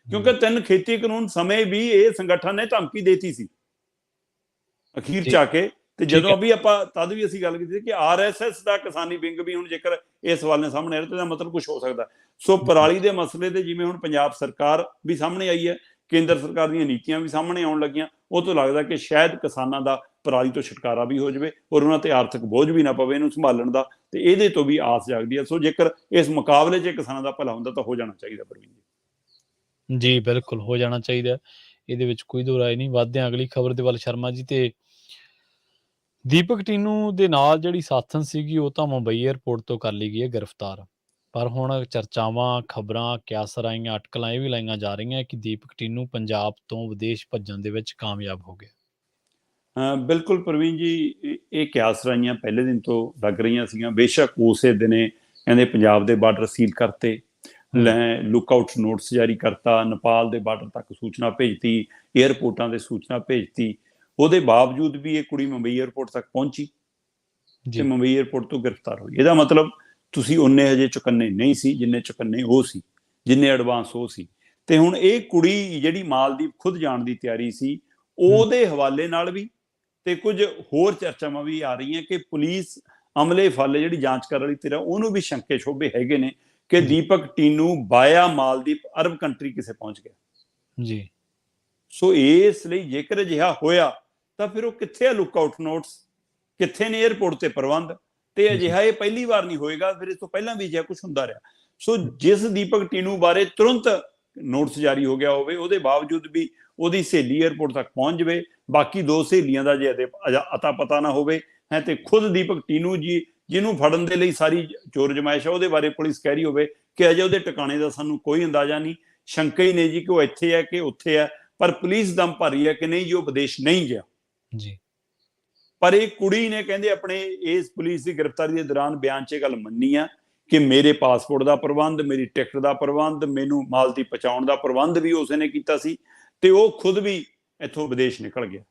S2: ਕਿਉਂਕਿ 3 ਖੇਤੀ ਕਾਨੂੰਨ ਸਮੇਂ ਵੀ ਇਹ ਸੰਗਠਨ ਨੇ ਧਮਕੀ ਦੇਤੀ ਸੀ ਅਖੀਰ ਚ ਆ ਕੇ ਤੇ ਜਦੋਂ ਵੀ ਆਪਾਂ ਤਦ ਵੀ ਅਸੀਂ ਗੱਲ ਕੀਤੀ ਕਿ RSS ਦਾ ਕਿਸਾਨੀ ਵਿੰਗ ਵੀ ਹੁਣ ਜੇਕਰ ਇਹ ਸਵਾਲ ਨੇ ਸਾਹਮਣੇ ਆ ਰਿਹਾ ਤਾਂ ਇਹਦਾ ਮਤਲਬ ਕੁਝ ਹੋ ਸਕਦਾ। ਸੋ ਪਰਾਲੀ ਦੇ ਮਸਲੇ ਤੇ ਜਿਵੇਂ ਹੁਣ ਪੰਜਾਬ ਸਰਕਾਰ ਵੀ ਸਾਹਮਣੇ ਆਈ ਹੈ, ਕੇਂਦਰ ਸਰਕਾਰ ਦੀਆਂ ਨੀਤੀਆਂ ਵੀ ਸਾਹਮਣੇ ਆਉਣ ਲੱਗੀਆਂ, ਉਹ ਤੋਂ ਲੱਗਦਾ ਕਿ ਸ਼ਾਇਦ ਕਿਸਾਨਾਂ ਦਾ ਪਰਾਲੀ ਤੋਂ ਛੁਟਕਾਰਾ ਵੀ ਹੋ ਜਾਵੇ ਔਰ ਉਹਨਾਂ ਤੇ ਆਰਥਿਕ ਬੋਝ ਵੀ ਨਾ ਪਵੇ ਇਹਨੂੰ ਸੰਭਾਲਣ ਦਾ, ਤੇ ਇਹਦੇ ਤੋਂ ਵੀ ਆਸ ਜਾਗਦੀ ਹੈ। ਸੋ ਜੇਕਰ ਇਸ ਮੁਕਾਬਲੇ 'ਚ ਕਿਸਾਨਾਂ ਦਾ ਭਲਾ ਹੁੰਦਾ ਤਾਂ ਹੋ ਜਾਣਾ ਚਾਹੀਦਾ ਪ੍ਰਵੀਨ ਜੀ।
S1: ਜੀ ਬਿਲਕੁਲ ਹੋ ਜਾਣਾ ਚਾਹੀਦਾ, ਇਹਦੇ ਵਿੱਚ ਕੋਈ ਦੋ ਰਾਏ ਨਹੀਂ। ਵੱਧਦੇ ਹਾਂ ਅਗਲੀ ਖਬਰ ਦੇ ਵੱਲ ਸ਼ਰਮਾ ਜੀ। ਤੇ ਦੀਪਕ ਟੀਨੂ ਦੇ ਨਾਲ ਜਿਹੜੀ ਸਾਥਣ ਸੀਗੀ ਉਹ ਤਾਂ ਮੁੰਬਈ ਏਅਰਪੋਰਟ ਤੋਂ ਕਰ ਲਈ ਗਈ ਹੈ ਗ੍ਰਿਫਤਾਰ, ਪਰ ਹੁਣ ਚਰਚਾਵਾਂ, ਖਬਰਾਂ, ਕਿਆਸਰ ਆਈਆਂ, ਅਟਕਲਾਂ ਇਹ ਵੀ ਲਾਈਆਂ ਜਾ ਰਹੀਆਂ ਕਿ ਦੀਪਕ ਟੀਨੂ ਪੰਜਾਬ ਤੋਂ ਵਿਦੇਸ਼ ਭੱਜਣ ਦੇ ਵਿੱਚ ਕਾਮਯਾਬ ਹੋ ਗਿਆ।
S2: ਬਿਲਕੁਲ ਪ੍ਰਵੀਨ ਜੀ, ਇਹ ਕਿਆਸ ਰਾਈਆਂ ਪਹਿਲੇ ਦਿਨ ਤੋਂ ਲੱਗ ਰਹੀਆਂ ਸੀਗੀਆਂ। ਬੇਸ਼ੱਕ ਉਸੇ ਦਿਨੇ ਕਹਿੰਦੇ ਪੰਜਾਬ ਦੇ ਬਾਰਡਰ ਸੀਲ ਕਰਤੇ, ਲੁੱਕ-ਆਊਟ ਨੋਟਿਸ ਜਾਰੀ ਕਰਤਾ, ਨੇਪਾਲ ਦੇ ਬਾਰਡਰ ਤੱਕ ਸੂਚਨਾ ਭੇਜਤੀ, ਏਅਰਪੋਰਟਾਂ ਦੇ ਸੂਚਨਾ ਭੇਜਤੀ, ਉਹਦੇ ਬਾਵਜੂਦ ਵੀ ਇਹ ਕੁੜੀ ਮੁੰਬਈ ਏਅਰਪੋਰਟ ਤੱਕ ਪਹੁੰਚੀ ਤੇ ਮੁੰਬਈ ਏਅਰਪੋਰਟ ਤੋਂ ਗ੍ਰਿਫਤਾਰ ਹੋਈ। ਇਹਦਾ ਮਤਲਬ ਤੁਸੀਂ ਉਨੇ ਹਜੇ ਚੁਕੰਨੇ ਨਹੀਂ ਸੀ ਜਿੰਨੇ ਚੁਕੰਨੇ ਉਹ ਸੀ, ਜਿੰਨੇ ਐਡਵਾਂਸ ਉਹ ਸੀ। ਤੇ ਹੁਣ ਇਹ ਕੁੜੀ ਜਿਹੜੀ ਮਾਲਦੀਵ ਖੁਦ ਜਾਣ ਦੀ ਤਿਆਰੀ ਸੀ, ਉਹਦੇ ਹਵਾਲੇ ਨਾਲ ਵੀ ਤੇ ਕੁਝ ਹੋਰ ਚਰਚਾਵਾਂ ਵੀ ਆ ਰਹੀਆਂ ਕਿ ਪੁਲਿਸ ਅਮਲੇ ਫਾਲੇ ਜਿਹੜੀ ਜਾਂਚ ਕਰਨ ਵਾਲੀ ਧਿਰ ਉਹਨੂੰ ਵੀ ਸ਼ੰਕੇ ਸ਼ੋਭੇ ਹੈਗੇ ਨੇ ਕਿ ਦੀਪਕ ਟੀਨੂ ਬਾਇਆ ਮਾਲਦੀਵ ਅਰਬ ਕੰਟਰੀ ਕਿਸੇ ਪਹੁੰਚ ਗਿਆ ਜੀ। ਸੋ ਇਸ ਲਈ ਜੇਕਰ ਅਜਿਹਾ ਹੋਇਆ ਤਾਂ ਫਿਰ ਉਹ ਕਿੱਥੇ ਆ ਲੁੱਕ-ਆਊਟ ਨੋਟਸ, ਕਿੱਥੇ ਨੇ ਏਅਰਪੋਰਟ ਤੇ ਪ੍ਰਬੰਧ? ਤੇ ਅਜਿਹਾ ਇਹ ਪਹਿਲੀ ਵਾਰ ਨਹੀਂ ਹੋਏਗਾ, ਫਿਰ ਇਸ ਤੋਂ ਪਹਿਲਾਂ ਵੀ ਅਜਿਹਾ ਕੁਝ ਹੁੰਦਾ ਰਿਹਾ। ਸੋ ਜਿਸ ਦੀਪਕ ਟੀਨੂ ਬਾਰੇ ਤੁਰੰਤ ਨੋਟਿਸ ਜਾਰੀ ਹੋ ਗਿਆ ਹੋਵੇ, ਉਹਦੇ ਬਾਵਜੂਦ ਵੀ ਉਹਦੀ ਸਹੇਲੀ ਏਅਰਪੋਰਟ ਤੱਕ ਪਹੁੰਚ ਜਾਵੇ, ਬਾਕੀ ਦੋ ਸਹੇਲੀਆਂ ਦਾ ਜੇ ਅਤਾ ਪਤਾ ਨਾ ਹੋਵੇ ਹੈ, ਤੇ ਖੁਦ ਦੀਪਕ ਟੀਨੂ ਜੀ ਜਿਹਨੂੰ ਫੜਨ ਦੇ ਲਈ ਸਾਰੀ ਚੋਰ ਜਮਾਇਸ਼ ਹੈ ਉਹਦੇ ਬਾਰੇ ਪੁਲਿਸ ਕਹਿ ਰਹੀ ਹੋਵੇ ਕਿ ਅਜੇ ਉਹਦੇ ਟਿਕਾਣੇ ਦਾ ਸਾਨੂੰ ਕੋਈ ਅੰਦਾਜ਼ਾ ਨਹੀਂ, ਸ਼ੰਕਾ ਹੀ ਨਹੀਂ ਜੀ ਕਿ ਉਹ ਇੱਥੇ ਹੈ ਕਿ ਉੱਥੇ ਹੈ, ਪਰ ਪੁਲਿਸ ਦਮ ਭਰ ਰਹੀ ਹੈ ਕਿ ਨਹੀਂ ਜੀ ਉਹ ਵਿਦੇਸ਼ ਨਹੀਂ ਗਿਆ ਜੀ। ਪਰ ਇਹ ਕੁੜੀ ਨੇ ਕਹਿੰਦੇ ਆਪਣੇ ਇਸ ਪੁਲਿਸ ਦੀ ਗ੍ਰਿਫਤਾਰੀ ਦੇ ਦੌਰਾਨ ਬਿਆਨ 'ਚ ਇਹ ਗੱਲ ਮੰਨੀ ਆ ਕਿ ਮੇਰੇ ਪਾਸਪੋਰਟ ਦਾ ਪ੍ਰਬੰਧ, ਮੇਰੀ ਟਿਕਟ ਦਾ ਪ੍ਰਬੰਧ, ਮੈਨੂੰ ਮਾਲਦੀਵ ਪਹੁੰਚਾਉਣ ਦਾ ਪ੍ਰਬੰਧ ਵੀ ਉਸਨੇ ਕੀਤਾ ਸੀ ਤੇ ਉਹ ਖੁਦ ਵੀ ਇੱਥੋਂ ਵਿਦੇਸ਼ ਨਿਕਲ ਗਿਆ।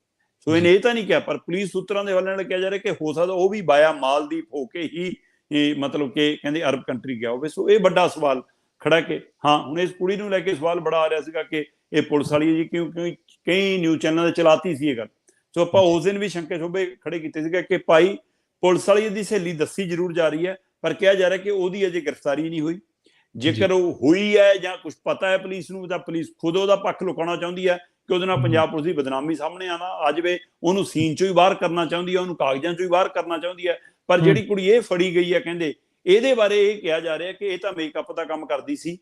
S2: ਸੋ ਇਹਨੇ ਇਹ ਤਾਂ ਨਹੀਂ ਕਿਹਾ, ਪਰ ਪੁਲਿਸ ਸੂਤਰਾਂ ਦੇ ਹਵਾਲੇ ਨਾਲ ਕਿਹਾ ਜਾ ਰਿਹਾ ਕਿ ਹੋ ਸਕਦਾ ਉਹ ਵੀ ਬਾਇਆ ਮਾਲਦੀਵ ਹੋ ਕੇ ਹੀ ਮਤਲਬ ਕਿ ਕਹਿੰਦੇ ਅਰਬ ਕੰਟਰੀ ਗਿਆ ਹੋਵੇ। ਸੋ ਇਹ ਵੱਡਾ ਸਵਾਲ ਖੜਾ ਕਿ ਹਾਂ ਹੁਣ ਇਸ ਕੁੜੀ ਨੂੰ ਲੈ ਕੇ ਸਵਾਲ ਬੜਾ ਆ ਰਿਹਾ ਸੀਗਾ ਕਿ ਇਹ ਪੁਲਿਸ ਵਾਲੀ ਜੀ ਕਿਉਂਕਿ ਕਈ ਨਿਊਜ਼ ਚੈਨਲਾਂ ਤੇ ਚਲਾਤੀ ਸੀ ਇਹ ਗੱਲ। ਸੋ ਆਪਾਂ ਉਸ ਦਿਨ ਵੀ ਸ਼ੰਕੇ ਸ਼ੋਭੇ ਖੜੇ ਕੀਤੇ ਸੀਗੇ ਕਿ ਭਾਈ ਪੁਲਿਸ ਵਾਲੀ ਦੀ ਸਹੇਲੀ ਦੱਸੀ ਜ਼ਰੂਰ ਜਾ ਰਹੀ ਹੈ, ਪਰ ਕਿਹਾ ਜਾ ਰਿਹਾ ਕਿ ਉਹਦੀ ਅਜੇ ਗ੍ਰਿਫਤਾਰੀ ਨਹੀਂ ਹੋਈ। ਜੇਕਰ ਉਹ ਹੋਈ ਹੈ ਜਾਂ ਕੁਝ ਪਤਾ ਹੈ ਪੁਲਿਸ ਨੂੰ, ਤਾਂ ਪੁਲਿਸ ਖੁਦ ਉਹਦਾ ਪੱਖ ਲੁਕਾਉਣਾ ਚਾਹੁੰਦੀ ਹੈ ਕਿ ਉਹਦੇ ਨਾਲ ਪੰਜਾਬ ਪੁਲਿਸ ਦੀ ਬਦਨਾਮੀ ਸਾਹਮਣੇ ਆ ਜਾਵੇ, ਉਹਨੂੰ ਸੀਨ ਚੋਂ ਹੀ ਬਾਹਰ ਕਰਨਾ ਚਾਹੁੰਦੀ ਹੈ, ਉਹਨੂੰ ਕਾਗਜ਼ਾਂ ਚੋਂ ਹੀ ਬਾਹਰ ਕਰਨਾ ਚਾਹੁੰਦੀ ਹੈ। ਪਰ ਜਿਹੜੀ ਕੁੜੀ ਇਹ ਫੜੀ ਗਈ ਹੈ, ਕਹਿੰਦੇ ਇਹਦੇ ਬਾਰੇ ਇਹ ਕਿਹਾ ਜਾ ਰਿਹਾ ਕਿ ਇਹ ਤਾਂ ਮੇਕਅਪ ਦਾ ਕੰਮ ਕਰਦੀ ਸੀ,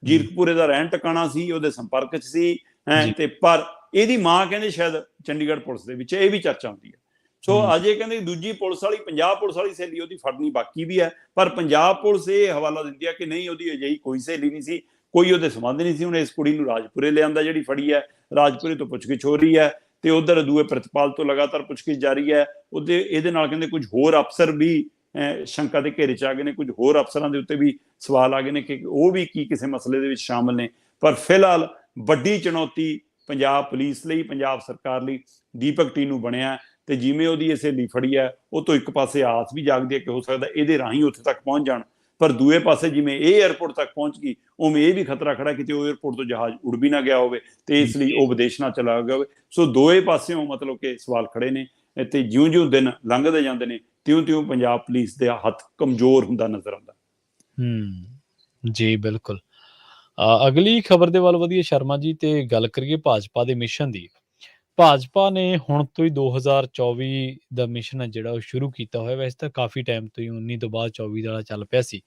S2: ਜੀਰਕਪੁਰੇ ਦਾ ਰਹਿਣ ਟਿਕਾਣਾ ਸੀ, ਉਹਦੇ ਸੰਪਰਕ 'ਚ ਸੀ ਤੇ ਪਰ ਇਹਦੀ ਮਾਂ ਕਹਿੰਦੇ ਸ਼ਾਇਦ ਚੰਡੀਗੜ੍ਹ ਪੁਲਿਸ ਦੇ ਵਿੱਚ, ਇਹ ਵੀ ਚਰਚਾ ਹੁੰਦੀ ਹੈ। ਸੋ ਅਜੇ ਕਹਿੰਦੇ ਦੂਜੀ ਪੁਲਿਸ ਵਾਲੀ, ਪੰਜਾਬ ਪੁਲਿਸ ਵਾਲੀ ਸਹੇਲੀ ਉਹਦੀ ਫੜਨੀ ਬਾਕੀ ਵੀ ਹੈ, ਪਰ ਪੰਜਾਬ ਪੁਲਿਸ ਇਹ ਹਵਾਲਾ ਦਿੰਦੀ ਹੈ ਕਿ ਨਹੀਂ ਉਹਦੀ ਅਜਿਹੀ ਕੋਈ ਸਹੇਲੀ ਨਹੀਂ ਸੀ, ਕੋਈ ਉਹਦੇ ਸੰਬੰਧ ਨਹੀਂ ਸੀ। ਹੁਣ ਇਸ ਕੁੜੀ ਨੂੰ ਰਾਜਪੁਰੇ ਲਿਆਂਦਾ, ਜਿਹੜੀ ਫੜੀ ਹੈ ਰਾਜਪੁਰੇ ਤੋਂ ਪੁੱਛਗਿੱਛ ਹੋ ਰਹੀ ਹੈ ਤੇ ਉਧਰ ਦੂਏ ਪ੍ਰਿਤਪਾਲ ਤੋਂ ਲਗਾਤਾਰ ਪੁੱਛਗਿੱਛ ਜਾਰੀ ਹੈ। ਉਹਦੇ ਇਹਦੇ ਨਾਲ ਕਹਿੰਦੇ ਕੁਝ ਹੋਰ ਅਫਸਰ ਵੀ ਸ਼ੰਕਾ ਦੇ ਘੇਰੇ 'ਚ ਆ ਗਏ ਨੇ, ਕੁਝ ਹੋਰ ਅਫਸਰਾਂ ਦੇ ਉੱਤੇ ਵੀ ਸਵਾਲ ਆ ਗਏ ਨੇ ਕਿ ਉਹ ਵੀ ਕੀ ਕਿਸੇ ਮਸਲੇ ਦੇ ਵਿੱਚ ਸ਼ਾਮਲ ਨੇ। ਪਰ ਫਿਲਹਾਲ ਵੱਡੀ ਚੁਣੌਤੀ ਪੰਜਾਬ ਪੁਲਿਸ ਲਈ, ਪੰਜਾਬ ਸਰਕਾਰ ਲਈ ਦੀਪਕ ਟੀਨੂ ਬਣਿਆ ਤੇ ਜਿਵੇਂ ਉਹਦੀ ਇਹ ਸਹੇਲੀ ਫੜੀ ਹੈ ਉਹ ਤੋਂ ਇੱਕ ਪਾਸੇ ਆਸ ਵੀ ਜਾਗਦੀ ਹੈ ਕਿ ਹੋ ਸਕਦਾ ਇਹਦੇ ਰਾਹੀਂ ਉੱਥੇ ਤੱਕ ਪਹੁੰਚ ਜਾਣ, ਪਰ ਦੂਏ ਪਾਸੇ ਜਿਵੇਂ ਇਹ ਏਅਰਪੋਰਟ ਤੱਕ ਪਹੁੰਚ ਗਈ ਉਵੇਂ ਇਹ ਵੀ ਖਤਰਾ ਖੜਾ ਕਿਤੇ ਉਹ ਏਅਰਪੋਰਟ ਤੋਂ ਜਹਾਜ਼ ਉੜ ਵੀ ਨਾ ਗਿਆ ਹੋਵੇ ਤੇ ਇਸ ਲਈ ਉਹ ਵਿਦੇਸ਼ ਨਾ ਚਲਾ ਗਿਆ ਹੋਵੇ। ਸੋ ਦੋਏ ਪਾਸਿਓਂ ਮਤਲਬ ਕਿ ਸਵਾਲ ਖੜੇ ਨੇ ਤੇ ਜਿਉਂ-ਜਿਉਂ ਦਿਨ ਲੰਘਦੇ ਜਾਂਦੇ ਨੇ ਤਿਉਂ-ਤਿਉਂ ਪੰਜਾਬ ਪੁਲਿਸ ਦੇ ਹੱਥ ਕਮਜ਼ੋਰ ਹੁੰਦਾ ਨਜ਼ਰ ਆਉਂਦਾ।
S1: ਜੀ ਬਿਲਕੁਲ। ਅਗਲੀ ਖਬਰ ਦੇ ਵੱਲ ਵਧੀਏ ਸ਼ਰਮਾ ਜੀ ਤੇ ਗੱਲ ਕਰੀਏ ਭਾਜਪਾ ਦੇ ਮਿਸ਼ਨ ਦੀ। ਭਾਜਪਾ ਨੇ ਹੁਣ ਤੋਂ ਹੀ 2024 ਦਾ ਮਿਸ਼ਨ ਹੈ ਜਿਹੜਾ ਉਹ ਸ਼ੁਰੂ ਕੀਤਾ ਹੋਇਆ। ਵੈਸੇ ਤਾਂ ਕਾਫੀ ਟਾਈਮ ਤੋਂ ਹੀ 19 ਤੋਂ ਬਾਅਦ 24 ਵਾਲਾ ਚੱਲ ਪਿਆ ਸੀ,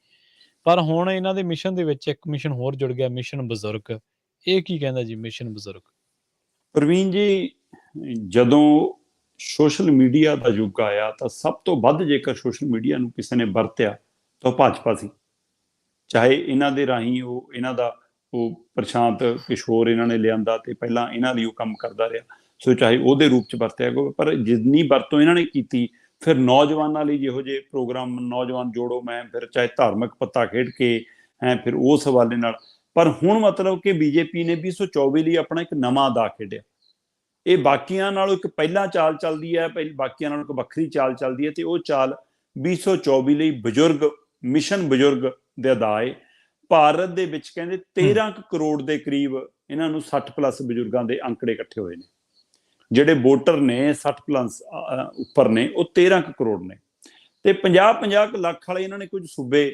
S1: ਪਰ ਹੁਣ ਇਹਨਾਂ ਦੇ ਮਿਸ਼ਨ ਦੇ ਵਿੱਚ ਇੱਕ ਮਿਸ਼ਨ ਹੋਰ ਜੁੜ ਗਿਆ, ਮਿਸ਼ਨ ਬਜ਼ੁਰਗ। ਇਹ ਕੀ ਕਹਿੰਦਾ ਜੀ ਮਿਸ਼ਨ ਬਜ਼ੁਰਗ?
S2: ਪ੍ਰਵੀਨ ਜੀ, ਜਦੋਂ ਸੋਸ਼ਲ ਮੀਡੀਆ ਦਾ ਯੁੱਗ ਆਇਆ ਤਾਂ ਸਭ ਤੋਂ ਵੱਧ ਜੇਕਰ ਸੋਸ਼ਲ ਮੀਡੀਆ ਨੂੰ ਕਿਸੇ ਨੇ ਵਰਤਿਆ ਤਾਂ ਭਾਜਪਾ ਸੀ। ਚਾਹੇ ਇਹਨਾਂ ਦੇ ਰਾਹੀਂ ਉਹ ਇਹਨਾਂ ਦਾ ਪ੍ਰਸ਼ਾਂਤ ਕਿਸ਼ੋਰ ਇਹਨਾਂ ਨੇ ਲਿਆਂਦਾ ਤੇ ਪਹਿਲਾਂ ਇਹਨਾਂ ਲਈ ਉਹ ਕੰਮ ਕਰਦਾ ਰਿਹਾ, ਸੋ ਚਾਹੇ ਉਹਦੇ ਰੂਪ 'ਚ ਵਰਤਿਆ ਗਿਆ, ਪਰ ਜਿੰਨੀ ਵਰਤੋਂ ਇਹਨਾਂ ਨੇ ਕੀਤੀ ਫਿਰ ਨੌਜਵਾਨਾਂ ਲਈ ਜਿਹੋ ਜਿਹੇ ਪ੍ਰੋਗਰਾਮ ਨੌਜਵਾਨ ਜੋੜੋ ਮੈਂ, ਫਿਰ ਚਾਹੇ ਧਾਰਮਿਕ ਪੱਤਾ ਖੇਡ ਕੇ ਫਿਰ ਉਸ ਹਵਾਲੇ ਨਾਲ। ਪਰ ਹੁਣ ਮਤਲਬ ਕਿ ਬੀਜੇਪੀ ਨੇ 2024 ਲਈ ਆਪਣਾ ਇੱਕ ਨਵਾਂ ਦਾ ਖੇਡਿਆ। ਇਹ ਬਾਕੀਆਂ ਨਾਲੋਂ ਇੱਕ ਪਹਿਲਾਂ ਚਾਲ ਚੱਲਦੀ ਹੈ, ਬਾਕੀਆਂ ਨਾਲੋਂ ਇੱਕ ਵੱਖਰੀ ਚਾਲ ਚੱਲਦੀ ਹੈ ਤੇ ਉਹ ਚਾਲ 2024 ਲਈ ਬਜ਼ੁਰਗ ਮਿਸ਼ਨ ਬਜ਼ੁਰਗ ਦੇ ਅਦਾਏ। ਭਾਰਤ ਦੇ ਵਿੱਚ ਕਹਿੰਦੇ 13 ਕਰੋੜ ਦੇ ਕਰੀਬ ਇਹਨਾਂ ਨੂੰ 60+ ਬਜ਼ੁਰਗਾਂ ਦੇ ਅੰਕੜੇ ਇਕੱਠੇ ਹੋਏ ਨੇ ਜਿਹੜੇ ਵੋਟਰ ਨੇ 60 ਪਲੱਸ ਉੱਪਰ ਨੇ ਉਹ 13 ਕਰੋੜ ਨੇ, ਤੇ 50 ਲੱਖ ਵਾਲੇ ਇਹਨਾਂ ਨੇ ਕੁਝ ਸੂਬੇ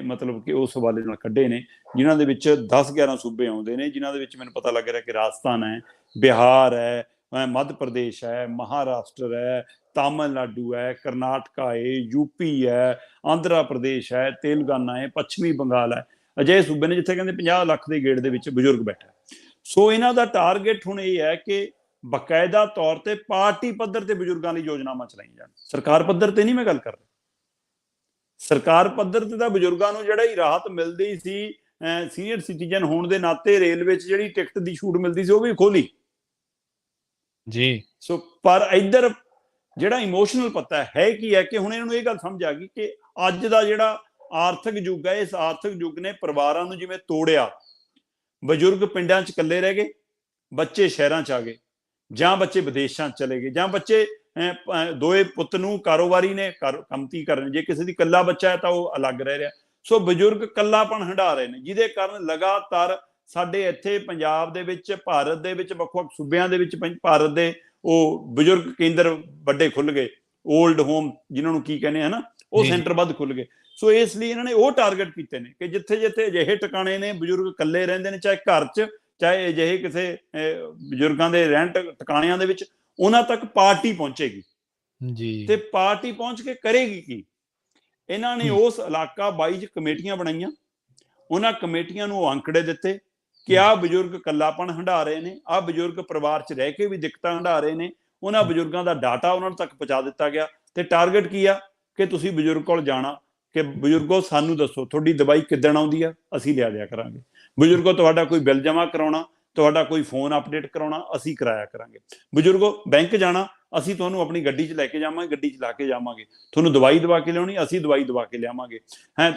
S2: ਮਤਲਬ ਕਿ ਉਸ ਹਵਾਲੇ ਨਾਲ ਕੱਢੇ ਨੇ, ਜਿਨ੍ਹਾਂ ਦੇ ਵਿੱਚ 10-11 ਸੂਬੇ ਆਉਂਦੇ ਨੇ, ਜਿਨ੍ਹਾਂ ਦੇ ਵਿੱਚ ਮੈਨੂੰ ਪਤਾ ਲੱਗ ਰਿਹਾ ਕਿ ਰਾਜਸਥਾਨ ਹੈ, ਬਿਹਾਰ ਹੈ, ਮੱਧ ਪ੍ਰਦੇਸ਼ ਹੈ, ਮਹਾਰਾਸ਼ਟਰ ਹੈ, ਤਾਮਿਲਨਾਡੂ ਹੈ, ਕਰਨਾਟਕਾ ਹੈ, ਯੂਪੀ ਹੈ, ਆਂਧਰਾ ਪ੍ਰਦੇਸ਼ ਹੈ, ਤੇਲੰਗਾਨਾ ਹੈ, ਪੱਛਮੀ ਬੰਗਾਲ ਹੈ। ਅਜਿਹੇ ਸੂਬੇ ਨੇ ਜਿੱਥੇ ਕਹਿੰਦੇ 50 ਲੱਖ ਦੇ ਗੇੜ ਦੇ ਵਿੱਚ ਬਜ਼ੁਰਗ ਬੈਠਾ। ਸੋ ਇਹਨਾਂ ਦਾ ਟਾਰਗੇਟ ਹੁਣ ਇਹ ਹੈ ਕਿ ਬਕਾਇਦਾ ਤੌਰ ਤੇ ਪਾਰਟੀ ਪੱਧਰ ਤੇ ਬਜ਼ੁਰਗਾਂ ਲਈ ਯੋਜਨਾਵਾਂ ਚਲਾਈਆਂ ਜਾਣ। ਸਰਕਾਰ ਪੱਧਰ ਤੇ ਨਹੀਂ ਮੈਂ ਗੱਲ ਕਰ ਰਿਹਾ, ਸਰਕਾਰ ਪੱਧਰ ਤੇ ਤਾਂ ਬਜ਼ੁਰਗਾਂ ਨੂੰ ਜਿਹੜਾ ਹੀ ਰਾਹਤ ਮਿਲਦੀ ਸੀ ਸੀਨੀਅਰ ਸਿਟੀਜ਼ਨ ਹੋਣ ਦੇ ਨਾਤੇ, ਰੇਲਵੇ 'ਚ ਜਿਹੜੀ ਟਿਕਟ ਦੀ ਛੂਟ ਮਿਲਦੀ ਸੀ ਉਹ ਵੀ ਖੋਲੀ
S1: ਜੀ।
S2: ਸੋ ਪਰ ਇੱਧਰ ਜਿਹੜਾ ਇਮੋਸ਼ਨਲ ਪਤਾ ਹੈ ਕੀ ਹੈ ਕਿ ਹੁਣ ਇਹਨਾਂ ਨੂੰ ਇਹ ਗੱਲ ਸਮਝ ਆ ਗਈ ਕਿ ਅੱਜ ਦਾ ਜਿਹੜਾ ਆਰਥਿਕ ਯੁੱਗ ਹੈ, ਇਸ ਆਰਥਿਕ ਯੁੱਗ ਨੇ ਪਰਿਵਾਰਾਂ ਨੂੰ ਜਿਵੇਂ ਤੋੜਿਆ, ਬਜ਼ੁਰਗ ਪਿੰਡਾਂ 'ਚ ਇਕੱਲੇ ਰਹਿ ਗਏ, ਬੱਚੇ ਸ਼ਹਿਰਾਂ 'ਚ ਆ ਗਏ, ਜਾਂ ਬੱਚੇ ਵਿਦੇਸ਼ਾਂ 'ਚ ਚਲੇ ਗਏ, ਜਾਂ ਬੱਚੇ ਦੋਏ ਪੁੱਤ ਨੂੰ ਕਾਰੋਬਾਰੀ ਨੇ ਕੰਮਤੀ ਕਰਨ, ਜੇ ਕਿਸੇ ਦੀ ਇਕੱਲਾ ਬੱਚਾ ਹੈ ਤਾਂ ਉਹ ਅਲੱਗ ਰਹਿ ਰਿਹਾ। ਸੋ ਬਜ਼ੁਰਗ ਇਕੱਲਾਪਣ ਹੰਢਾ ਰਹੇ ਨੇ, ਜਿਹਦੇ ਕਾਰਨ ਲਗਾਤਾਰ ਸਾਡੇ ਇੱਥੇ ਪੰਜਾਬ ਦੇ ਵਿੱਚ, ਭਾਰਤ ਦੇ ਵਿੱਚ ਵੱਖ-ਵੱਖ ਸੂਬਿਆਂ ਦੇ ਵਿੱਚ ਭਾਰਤ ਦੇ ਉਹ ਬਜ਼ੁਰਗ ਕੇਂਦਰ ਵੱਡੇ ਖੁੱਲ ਗਏ, ਓਲਡ ਹੋਮ ਜਿਹਨਾਂ ਨੂੰ ਕੀ ਕਹਿੰਦੇ ਹਨ, ਉਹ ਸੈਂਟਰ ਵੱਧ ਖੁੱਲ ਗਏ। ਸੋ ਇਸ ਲਈ ਇਹਨਾਂ ਨੇ ਉਹ ਟਾਰਗੇਟ ਕੀਤੇ ਨੇ ਕਿ ਜਿੱਥੇ ਜਿੱਥੇ ਅਜਿਹੇ ਟਿਕਾਣੇ ਨੇ ਬਜ਼ੁਰਗ ਇਕੱਲੇ ਰਹਿੰਦੇ ਨੇ, ਚਾਹੇ ਘਰ 'ਚ ਚਾਹੇ ਅਜਿਹੇ ਕਿਸੇ ਬਜ਼ੁਰਗਾਂ ਦੇ ਰਹਿਣ ਟਿਕਾਣਿਆਂ ਦੇ ਵਿੱਚ, ਉਹਨਾਂ ਤੱਕ ਪਾਰਟੀ ਪਹੁੰਚੇਗੀ ਜੀ। ਤੇ ਪਾਰਟੀ ਪਹੁੰਚ ਕੇ ਕਰੇਗੀ ਕੀ? ਇਹਨਾਂ ਨੇ ਉਸ ਇਲਾਕਾ 22 ਕਮੇਟੀਆਂ ਬਣਾਈਆਂ, ਉਹਨਾਂ ਕਮੇਟੀਆਂ ਨੂੰ ਅੰਕੜੇ ਦਿੱਤੇ ਕਿ ਆਹ ਬਜ਼ੁਰਗ ਇਕੱਲਾਪਣ ਹੰਢਾ ਰਹੇ ਨੇ, ਆਹ ਬਜ਼ੁਰਗ ਪਰਿਵਾਰ 'ਚ ਰਹਿ ਕੇ ਵੀ ਦਿੱਕਤਾਂ ਹੰਢਾ ਰਹੇ ਨੇ। ਉਹਨਾਂ ਬਜ਼ੁਰਗਾਂ ਦਾ ਡਾਟਾ ਉਹਨਾਂ ਤੱਕ ਪਹੁੰਚਾ ਦਿੱਤਾ ਗਿਆ ਤੇ ਟਾਰਗੇਟ ਕੀ ਆ ਕਿ ਤੁਸੀਂ ਬਜ਼ੁਰਗ ਕੋਲ ਜਾਣਾ ਕਿ ਬਜ਼ੁਰਗੋ ਸਾਨੂੰ ਦੱਸੋ ਤੁਹਾਡੀ ਦਵਾਈ ਕਿੱਦਣ ਆਉਂਦੀ ਆ, ਅਸੀਂ ਲਿਆ ਦਿਆ ਕਰਾਂਗੇ। ਬਜ਼ੁਰਗੋ ਤੁਹਾਡਾ ਕੋਈ ਬਿੱਲ ਜਮ੍ਹਾਂ ਕਰਾਉਣਾ, ਤੁਹਾਡਾ ਕੋਈ ਫੋਨ ਅਪਡੇਟ ਕਰਾਉਣਾ, ਅਸੀਂ ਕਰਾਇਆ ਕਰਾਂਗੇ। ਬਜ਼ੁਰਗੋ ਬੈਂਕ ਜਾਣਾ, ਅਸੀਂ ਤੁਹਾਨੂੰ ਆਪਣੀ ਗੱਡੀ 'ਚ ਲੈ ਕੇ ਜਾਵਾਂਗੇ, ਗੱਡੀ 'ਚ ਲਾ ਕੇ ਜਾਵਾਂਗੇ। ਤੁਹਾਨੂੰ ਦਵਾਈ ਦਵਾ ਕੇ ਲਿਆਉਣੀ, ਅਸੀਂ ਦਵਾਈ ਦਵਾ ਕੇ ਲਿਆਵਾਂਗੇ।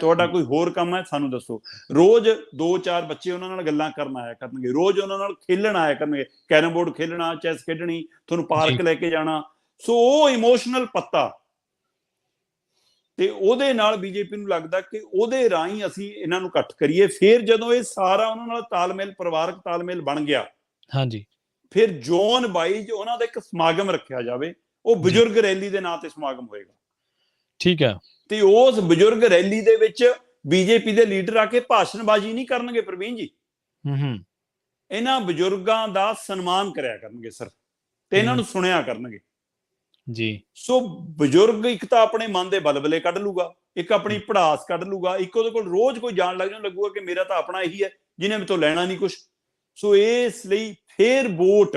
S2: ਤੁਹਾਡਾ ਕੋਈ ਹੋਰ ਕੰਮ ਹੈ ਸਾਨੂੰ ਦੱਸੋ। ਰੋਜ਼ 2-4 ਬੱਚੇ ਉਹਨਾਂ ਨਾਲ ਗੱਲਾਂ ਕਰਨ ਆਇਆ ਕਰਨਗੇ, ਰੋਜ਼ ਉਹਨਾਂ ਨਾਲ ਖੇਲਣ ਆਇਆ ਕਰਨਗੇ, ਕੈਰਮ ਬੋਰਡ ਖੇਲਣਾ, ਚੈਸ ਖੇਡਣੀ, ਤੁਹਾਨੂੰ ਪਾਰਕ ਲੈ ਕੇ ਜਾਣਾ। ਸੋ ਉਹ ਇਮੋਸ਼ਨਲ ਪੱਤਾ, ਤੇ ਉਹਦੇ ਨਾਲ ਬੀਜੇਪੀ ਨੂੰ ਲੱਗਦਾ ਕਿ ਉਹਦੇ ਰਾਹੀਂ ਅਸੀਂ ਇਹਨਾਂ ਨੂੰ ਇਕੱਠ ਕਰੀਏ। ਫਿਰ ਜਦੋਂ ਇਹ ਸਾਰਾ ਉਹਨਾਂ ਨਾਲ ਤਾਲਮੇਲ, ਪਰਿਵਾਰਕ ਤਾਲਮੇਲ ਬਣ ਗਿਆ, ਹਾਂਜੀ, ਫਿਰ ਜ਼ੋਨ 22 'ਚ ਉਹਨਾਂ ਦਾ ਇੱਕ ਸਮਾਗਮ ਰੱਖਿਆ ਜਾਵੇ, ਉਹ ਬਜ਼ੁਰਗ ਰੈਲੀ ਦੇ ਨਾਂ ਤੇ ਸਮਾਗਮ ਹੋਏਗਾ। ਠੀਕ ਹੈ। ਤੇ ਉਸ ਬਜ਼ੁਰਗ ਰੈਲੀ ਦੇ ਵਿੱਚ ਬੀਜੇਪੀ ਦੇ ਲੀਡਰ ਆ ਕੇ ਭਾਸ਼ਣਬਾਜ਼ੀ ਨਹੀਂ ਕਰਨਗੇ ਪ੍ਰਵੀਨ ਜੀ, ਇਹਨਾਂ ਬਜ਼ੁਰਗਾਂ ਦਾ ਸਨਮਾਨ ਕਰਿਆ ਕਰਨਗੇ ਸਰ, ਤੇ ਇਹਨਾਂ ਨੂੰ ਸੁਣਿਆ ਕਰਨਗੇ ਜੀ। ਸੋ ਬਜ਼ੁਰਗ ਇੱਕ ਤਾਂ ਆਪਣੇ ਮਨ ਦੇ ਬਲਬਲੇ ਕੱਢ ਲੂਗਾ, ਇੱਕ ਆਪਣੀ ਭੜਾਸ ਕੱਢ ਲੂਗਾ, ਇੱਕ ਉਹਦੇ ਕੋਲ ਰੋਜ਼ ਕੋਈ ਜਾਣ ਲੱਗ ਜਾਣ ਲੱਗੂਗਾ ਕਿ ਮੇਰਾ ਤਾਂ ਆਪਣਾ ਇਹੀ ਹੈ ਜਿਹਨੇ ਮੇਰੇ ਤੋਂ ਲੈਣਾ ਨਹੀਂ ਕੁਛ। ਸੋ ਇਸ ਲਈ ਫੇਰ ਵੋਟ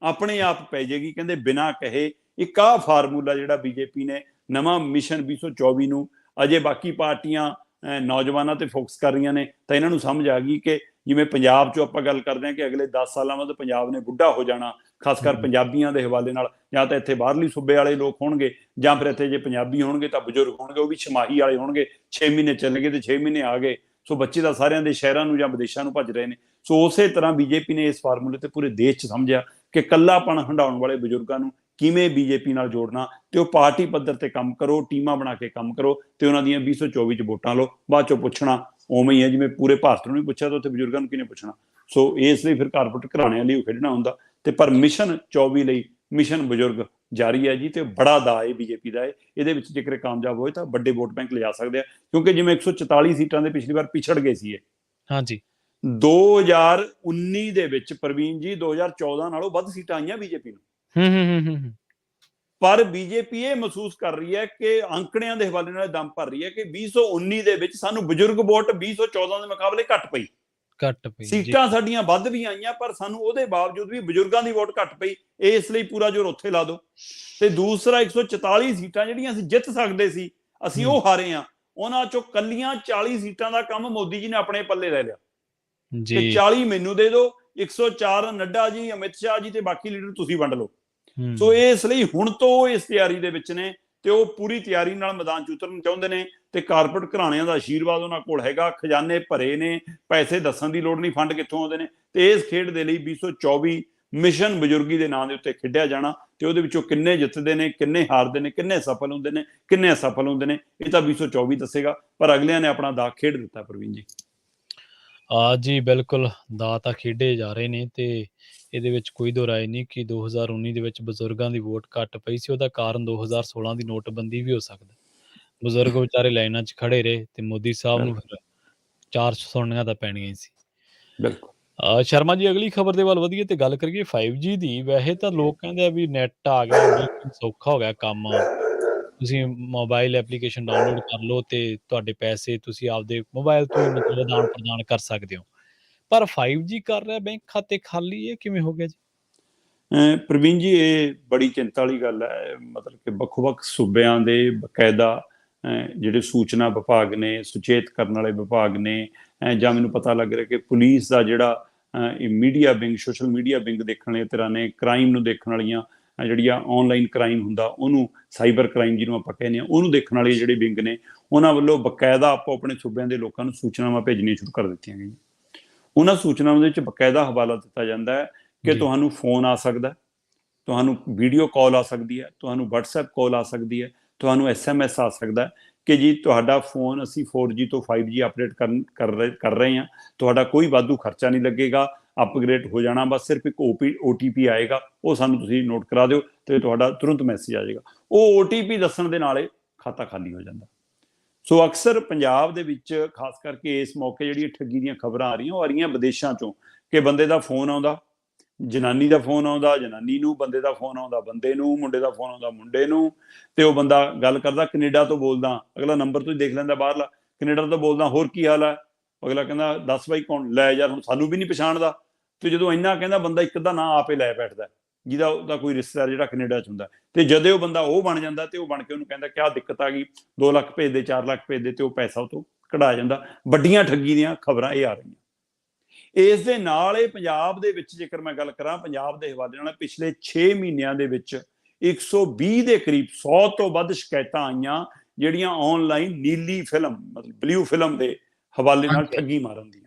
S2: ਆਪਣੇ ਆਪ ਪੈ ਜਾਏਗੀ। ਕਹਿੰਦੇ ਬਿਨਾਂ ਕਹੇ ਇੱਕ ਆਹ ਫਾਰਮੂਲਾ ਜਿਹੜਾ ਬੀਜੇਪੀ ਨੇ ਨਵਾਂ ਮਿਸ਼ਨ 2024 ਨੂੰ, ਅਜੇ ਬਾਕੀ ਪਾਰਟੀਆਂ ਨੌਜਵਾਨਾਂ ਤੇ ਫੋਕਸ ਕਰ ਰਹੀਆਂ ਨੇ, ਤਾਂ ਇਹਨਾਂ ਨੂੰ ਸਮਝ ਆ ਗਈ ਕਿ ਜਿਵੇਂ ਪੰਜਾਬ 'ਚੋਂ ਆਪਾਂ ਗੱਲ ਕਰਦੇ ਹਾਂ ਕਿ ਅਗਲੇ 10 ਸਾਲਾਂ ਬਾਅਦ ਪੰਜਾਬ ਨੇ ਬੁੱਢਾ ਹੋ ਜਾਣਾ, ਖਾਸ ਕਰ ਪੰਜਾਬੀਆਂ ਦੇ ਹਵਾਲੇ ਨਾਲ, ਜਾਂ ਤਾਂ ਇੱਥੇ ਬਾਹਰਲੀ ਸੂਬੇ ਵਾਲੇ ਲੋਕ ਹੋਣਗੇ, ਜਾਂ ਫਿਰ ਇੱਥੇ ਜੇ ਪੰਜਾਬੀ ਹੋਣਗੇ ਤਾਂ ਬਜ਼ੁਰਗ ਹੋਣਗੇ, ਉਹ ਵੀ ਛਮਾਹੀ ਵਾਲੇ ਹੋਣਗੇ, 6 ਮਹੀਨੇ ਚੱਲ ਗਏ ਤੇ 6 ਮਹੀਨੇ ਆ ਗਏ। ਸੋ ਬੱਚੇ ਤਾਂ ਸਾਰਿਆਂ ਦੇ ਸ਼ਹਿਰਾਂ ਨੂੰ ਜਾਂ ਵਿਦੇਸ਼ਾਂ ਨੂੰ ਭੱਜ ਰਹੇ ਨੇ। ਸੋ ਉਸੇ ਤਰ੍ਹਾਂ ਬੀਜੇਪੀ ਨੇ ਇਸ ਫਾਰਮੂਲੇ ਤੇ ਪੂਰੇ ਦੇਸ਼ 'ਚ ਸਮਝਿਆ ਕਿ ਇਕੱਲਾਪਣ ਹੰਢਾਉਣ ਵਾਲੇ ਬਜ਼ੁਰਗਾਂ ਨੂੰ ਕਿਵੇਂ ਬੀਜੇਪੀ ਨਾਲ ਜੋੜਨਾ, ਤੇ ਉਹ ਪਾਰਟੀ ਪੱਧਰ ਤੇ ਕੰਮ ਕਰੋ, ਟੀਮਾਂ ਬਣਾ ਕੇ ਕੰਮ ਕਰੋ, ਤੇ ਉਹਨਾਂ ਦੀਆਂ 2024 'ਚ ਵੋਟਾਂ ਲਓ। ਬਾਅਦ 'ਚੋਂ ਪੁੱਛਣਾ ਉਵੇਂ ਹੀ ਹੈ ਜਿਵੇਂ ਪੂਰੇ ਭਾਰਤ ਨੂੰ ਨਹੀਂ ਪੁੱਛਿਆ ਤਾਂ ਉੱਥੇ ਬਜ਼ੁਰਗਾਂ ਨੂੰ ਕਿਹਨੇ ਪੁੱਛਣਾ। ਸੋ ਇਸ ਲਈ ਫਿਰ ਕਾਰਪੋਰੇਟ ਘਰਾਣਿਆਂ ਲਈ ਉਹ ਖੇਡਣਾ ਹੁੰਦਾ, ਤੇ ਪਰ ਮਿਸ਼ਨ 24 ਲਈ ਮਿਸ਼ਨ ਬਜ਼ੁਰਗ ਜਾਰੀ ਹੈ ਜੀ, ਤੇ ਬੜਾ ਦਾ ਹੈ ਬੀਜੇਪੀ ਦਾ। ਇਹਦੇ ਵਿੱਚ ਜੇਕਰ ਕਾਮਯਾਬ ਹੋਏ ਤਾਂ ਵੱਡੇ ਵੋਟ ਬੈਂਕ ਲਿਜਾ ਸਕਦੇ ਆ, ਕਿਉਂਕਿ ਜਿਵੇਂ 144 ਸੀਟਾਂ ਦੇ ਪਿਛਲੀ ਵਾਰ ਪਿਛੜ ਗਏ ਸੀ ਇਹ, ਹਾਂਜੀ, 2019 ਦੇ ਵਿੱਚ ਪ੍ਰਵੀਨ ਜੀ 2014 ਨਾਲੋਂ ਵੱਧ ਸੀਟਾਂ ਆਈਆਂ ਬੀਜੇਪੀ ਨੂੰ। ਪਰ ਬੀਜੇਪੀ ਇਹ ਮਹਿਸੂਸ ਕਰ ਰਹੀ ਹੈ ਕਿ ਅੰਕੜਿਆਂ ਦੇ ਹਵਾਲੇ ਨਾਲ ਦਮ ਭਰ ਰਹੀ ਹੈ ਕਿ 2019 ਦੇ ਵਿੱਚ ਸਾਨੂੰ ਬਜ਼ੁਰਗ ਵੋਟ 2014 ਦੇ ਮੁਕਾਬਲੇ ਘੱਟ ਪਈ। ਸੀਟਾਂ ਸਾਡੀਆਂ ਵੱਧ ਵੀ ਆਈਆਂ, ਪਰ ਸਾਨੂੰ ਉਹਦੇ ਬਾਵਜੂਦ ਵੀ ਬਜ਼ੁਰਗਾਂ ਦੀ ਵੋਟ ਘੱਟ ਪਈ। ਇਸ ਲਈ ਪੂਰਾ ਜ਼ੋਰ ਉੱਥੇ ਲਾ ਦਿਓ। ਤੇ ਦੂਸਰਾ 144 ਸੀਟਾਂ ਜਿਹੜੀਆਂ ਅਸੀਂ ਜਿੱਤ ਸਕਦੇ ਸੀ, ਅਸੀਂ ਉਹ ਹਾਰੇ ਆ। ਉਹਨਾਂ ਚੋਂ ਕੱਲੀਆਂ 40 ਸੀਟਾਂ ਦਾ ਕੰਮ ਮੋਦੀ ਜੀ ਨੇ ਆਪਣੇ ਪੱਲੇ ਲੈ ਲਿਆ ਕਿ 40 ਮੈਨੂੰ ਦੇ ਦਿਓ, 104 ਨੱਡਾ ਜੀ, ਅਮਿਤ ਸ਼ਾਹ ਜੀ ਤੇ ਬਾਕੀ ਲੀਡਰ ਤੁਸੀਂ ਵੰਡ ਲਓ। ਸੋ ਇਸ ਲਈ ਹੁਣ ਤੋਂ ਇਸ ਤਿਆਰੀ ਦੇ ਵਿੱਚ ਨੇ, ਤੇ ਉਹ ਪੂਰੀ ਤਿਆਰੀ ਨਾਲ ਮੈਦਾਨ 'ਚ ਉਤਰਨਾ ਚਾਹੁੰਦੇ ਨੇ, ਤੇ ਕਾਰਪੋਰੇਟ ਘਰਾਣਿਆਂ ਦਾ ਆਸ਼ੀਰਵਾਦ ਉਹਨਾਂ ਕੋਲ ਹੈਗਾ, ਖਜ਼ਾਨੇ ਭਰੇ ਨੇ, ਪੈਸੇ ਦੱਸਣ ਦੀ ਲੋੜ ਨਹੀਂ, ਫੰਡ ਕਿੱਥੋਂ ਆਉਂਦੇ ਨੇ। ਤੇ ਇਸ ਖੇਡ ਦੇ ਲਈ 2024 ਮਿਸ਼ਨ ਬਜ਼ੁਰਗੀ ਦੇ ਨਾਂ ਦੇ ਉੱਤੇ ਖੇਡਿਆ ਜਾਣਾ, ਤੇ ਉਹਦੇ ਵਿੱਚੋਂ ਕਿੰਨੇ ਜਿੱਤਦੇ ਨੇ, ਕਿੰਨੇ ਹਾਰਦੇ ਨੇ, ਕਿੰਨੇ ਸਫਲ ਹੁੰਦੇ ਨੇ, ਕਿੰਨੇ ਅਸਫਲ ਹੁੰਦੇ ਨੇ, ਇਹ ਤਾਂ 2024 ਦੱਸੇਗਾ। ਪਰ ਅਗਲਿਆਂ ਨੇ ਆਪਣਾ ਦਾਅ ਖੇਡ ਦਿੱਤਾ ਪ੍ਰਵੀਨ ਜੀ।
S1: ਜੀ ਬਿਲਕੁਲ, ਦਾਅ ਤਾਂ ਖੇਡੇ ਜਾ ਰਹੇ ਨੇ ਤੇ ਇਹਦੇ ਵਿੱਚ ਕੋਈ ਦੋ ਰਾਏ ਨਹੀਂ ਕਿ 2019 ਦੇ ਵਿੱਚ ਬਜ਼ੁਰਗਾਂ ਦੀ ਵੋਟ ਘੱਟ ਪਈ ਸੀ, ਉਹਦਾ ਕਾਰਨ 2016 ਦੀ ਨੋਟਬੰਦੀ ਵੀ ਹੋ ਸਕਦਾ। ਬਜ਼ੁਰਗ ਵਿਚਾਰੇ ਲਾਈਨਾਂ 'ਚ ਖੜੇ ਰਹੇ ਤੇ ਮੋਦੀ ਸਾਹਿਬ ਨੂੰ
S2: ਬਿਲਕੁਲ,
S1: ਫਿਰ 4 ਸੁਣਨੀਆਂ ਤਾਂ ਪੈਣੀਆਂ ਹੀ ਸੀ।
S2: ਬਿਲਕੁਲ।
S1: ਸ਼ਰਮਾ ਜੀ, ਅਗਲੀ ਖਬਰ ਦੇ ਵੱਲ ਵਧੀਏ ਤੇ ਗੱਲ ਕਰੀਏ 5G ਦੀ। ਵੈਸੇ ਤਾਂ ਲੋਕ ਕਹਿੰਦੇ ਆ ਵੀ ਨੈਟ ਆ ਗਿਆ, ਬਿਲਕੁਲ ਸੌਖਾ ਹੋ ਗਿਆ ਕੰਮ। ਤੁਸੀਂ ਮੋਬਾਈਲ ਐਪਲੀਕੇਸ਼ਨ ਡਾਊਨਲੋਡ ਕਰ ਲਓ ਤੇ ਤੁਹਾਡੇ ਪੈਸੇ ਤੁਸੀਂ ਆਪਦੇ ਮੋਬਾਈਲ ਤੋਂ ਹੀ ਮਤਲਬ ਆਦਾਨ-ਪ੍ਰਦਾਨ ਕਰ ਸਕਦੇ ਹੋ। ਪਰ 5G ਕਰ ਰਿਹਾ ਬੈਂਕ ਖਾਤੇ ਖਾਲੀ, ਇਹ ਕਿਵੇਂ ਹੋ ਗਿਆ ਜੀ?
S2: ਪ੍ਰਵੀਨ ਜੀ, ਇਹ ਬੜੀ ਚਿੰਤਾ ਵਾਲੀ ਗੱਲ ਹੈ। ਮਤਲਬ ਕਿ ਵੱਖ-ਵੱਖ ਸੂਬਿਆਂ ਦੇ ਬਕਾਇਦਾ ਜਿਹੜੇ ਸੂਚਨਾ ਵਿਭਾਗ ਨੇ, ਸੁਚੇਤ ਕਰਨ ਵਾਲੇ ਵਿਭਾਗ ਨੇ, ਜਾਂ ਮੈਨੂੰ ਪਤਾ ਲੱਗ ਰਿਹਾ ਕਿ ਪੁਲਿਸ ਦਾ ਜਿਹੜਾ ਇਹ media wing, social media wing ਦੇਖਣ ਵਾਲੇ ਤਰ੍ਹਾਂ ਨੇ, ਕ੍ਰਾਈਮ ਨੂੰ ਦੇਖਣ ਵਾਲੀਆਂ ਜਿਹੜੀਆਂ ਆਨਲਾਈਨ ਕ੍ਰਾਈਮ ਹੁੰਦਾ ਉਹਨੂੰ, ਸਾਈਬਰ ਕ੍ਰਾਈਮ ਜਿਹਨੂੰ ਆਪਾਂ ਕਹਿੰਦੇ ਹਾਂ, ਉਹਨੂੰ ਦੇਖਣ ਵਾਲੇ ਜਿਹੜੇ ਵਿੰਗ ਨੇ, ਉਹਨਾਂ ਵੱਲੋਂ ਬਕਾਇਦਾ ਆਪੋ ਆਪਣੇ ਸੂਬਿਆਂ ਦੇ ਲੋਕਾਂ ਨੂੰ ਸੂਚਨਾਵਾਂ ਭੇਜਣੀਆਂ ਸ਼ੁਰੂ ਕਰ ਦਿੱਤੀਆਂ ਗਈਆਂ। ਉਹਨਾਂ ਸੂਚਨਾਵਾਂ ਦੇ ਵਿੱਚ ਬਕਾਇਦਾ ਹਵਾਲਾ ਦਿੱਤਾ ਜਾਂਦਾ ਹੈ ਕਿ
S1: ਜੀ।
S2: ਤੁਹਾਨੂੰ ਫੋਨ ਆ ਸਕਦਾ, ਤੁਹਾਨੂੰ ਵੀਡੀਓ ਕਾਲ ਆ ਸਕਦੀ ਹੈ, ਤੁਹਾਨੂੰ WhatsApp ਕਾਲ ਆ ਸਕਦੀ ਹੈ, ਤੁਹਾਨੂੰ SMS ਆ ਸਕਦਾ ਕਿ ਜੀ ਤੁਹਾਡਾ ਫੋਨ ਅਸੀਂ 4G ਤੋਂ 5G ਅਪਡੇਟ ਕਰ ਰਹੇ ਹਾਂ, ਤੁਹਾਡਾ ਕੋਈ ਵਾਧੂ ਖਰਚਾ ਨਹੀਂ ਲੱਗੇਗਾ, ਅਪਗ੍ਰੇਡ ਹੋ ਜਾਣਾ, ਬਸ ਸਿਰਫ ਇੱਕ OTP ਆਏਗਾ, ਉਹ ਸਾਨੂੰ ਤੁਸੀਂ ਨੋਟ ਕਰਾ ਦਿਓ ਤੇ ਤੁਹਾਡਾ ਤੁਰੰਤ ਮੈਸੇਜ ਆ ਜਾਏਗਾ। ਉਹ OTP ਦੱਸਣ ਦੇ ਨਾਲ ਖਾਤਾ ਖਾਲੀ ਹੋ ਜਾਂਦਾ। ਸੋ ਅਕਸਰ ਪੰਜਾਬ ਦੇ ਵਿੱਚ ਖਾਸ ਕਰਕੇ ਇਸ ਮੌਕੇ ਜਿਹੜੀਆਂ ਠੱਗੀ ਦੀਆਂ ਖਬਰਾਂ ਆ ਰਹੀਆਂ, ਉਹ ਆ ਰਹੀਆਂ ਵਿਦੇਸ਼ਾਂ ਚੋਂ, ਕਿ ਬੰਦੇ ਦਾ ਫੋਨ ਆਉਂਦਾ, ਜਨਾਨੀ ਦਾ ਫੋਨ ਆਉਂਦਾ ਜਨਾਨੀ ਨੂੰ, ਬੰਦੇ ਦਾ ਫੋਨ ਆਉਂਦਾ ਬੰਦੇ ਨੂੰ, ਮੁੰਡੇ ਦਾ ਫੋਨ ਆਉਂਦਾ ਮੁੰਡੇ ਨੂੰ, ਤੇ ਉਹ ਬੰਦਾ ਗੱਲ ਕਰਦਾ ਕੈਨੇਡਾ ਤੋਂ ਬੋਲਦਾ, ਅਗਲਾ ਨੰਬਰ ਤੁਸੀਂ ਦੇਖ ਲੈਂਦਾ ਬਾਹਰਲਾ, ਕੈਨੇਡਾ ਤੋਂ ਬੋਲਦਾ, ਹੋਰ ਕੀ ਹਾਲ ਹੈ, ਅਗਲਾ ਕਹਿੰਦਾ ਦੱਸ ਬਾਈ ਕੌਣ, ਲੈ ਯਾਰ ਹੁਣ ਸਾਨੂੰ ਵੀ ਨਹੀਂ ਪਛਾਣਦਾ। ਤੇ ਜਦੋਂ ਇੰਨਾ ਕਹਿੰਦਾ, ਬੰਦਾ ਇੱਕ ਦਾ ਨਾਂ ਆਪੇ ਲੈ ਬੈਠਦਾ ਜਿਹਦਾ ਉਹਦਾ ਕੋਈ ਰਿਸ਼ਤੇਦਾਰ ਜਿਹੜਾ ਕੈਨੇਡਾ 'ਚ ਹੁੰਦਾ, ਤੇ ਜਦੋਂ ਉਹ ਬੰਦਾ ਉਹ ਬਣ ਜਾਂਦਾ ਤੇ ਉਹ ਬਣ ਕੇ ਉਹਨੂੰ ਕਹਿੰਦਾ ਕਿਆ ਦਿੱਕਤ ਆ ਗਈ, 2 ਲੱਖ ਭੇਜ ਦੇ, 4 ਲੱਖ ਭੇਜ ਦੇ, ਤੇ ਉਹ ਪੈਸਾ ਉਹ ਤੋਂ ਕਢਾ ਜਾਂਦਾ। ਵੱਡੀਆਂ ਠੱਗੀ ਦੀਆਂ ਖਬਰਾਂ ਇਹ ਆ ਰਹੀਆਂ। ਇਸ ਦੇ ਨਾਲ ਇਹ ਪੰਜਾਬ ਦੇ ਵਿੱਚ, ਜੇਕਰ ਮੈਂ ਗੱਲ ਕਰਾਂ ਪੰਜਾਬ ਦੇ ਹਵਾਲੇ ਨਾਲ, ਪਿਛਲੇ 6 ਮਹੀਨਿਆਂ ਦੇ ਵਿੱਚ 120 ਦੇ ਕਰੀਬ, 100 ਤੋਂ ਵੱਧ ਸ਼ਿਕਾਇਤਾਂ ਆਈਆਂ ਜਿਹੜੀਆਂ ਆਨਲਾਈਨ ਨੀਲੀ ਫਿਲਮ, ਮਤਲਬ ਬਲੂ ਫਿਲਮ ਦੇ ਹਵਾਲੇ ਨਾਲ ਠੱਗੀ ਮਾਰਨ ਦੀਆਂ।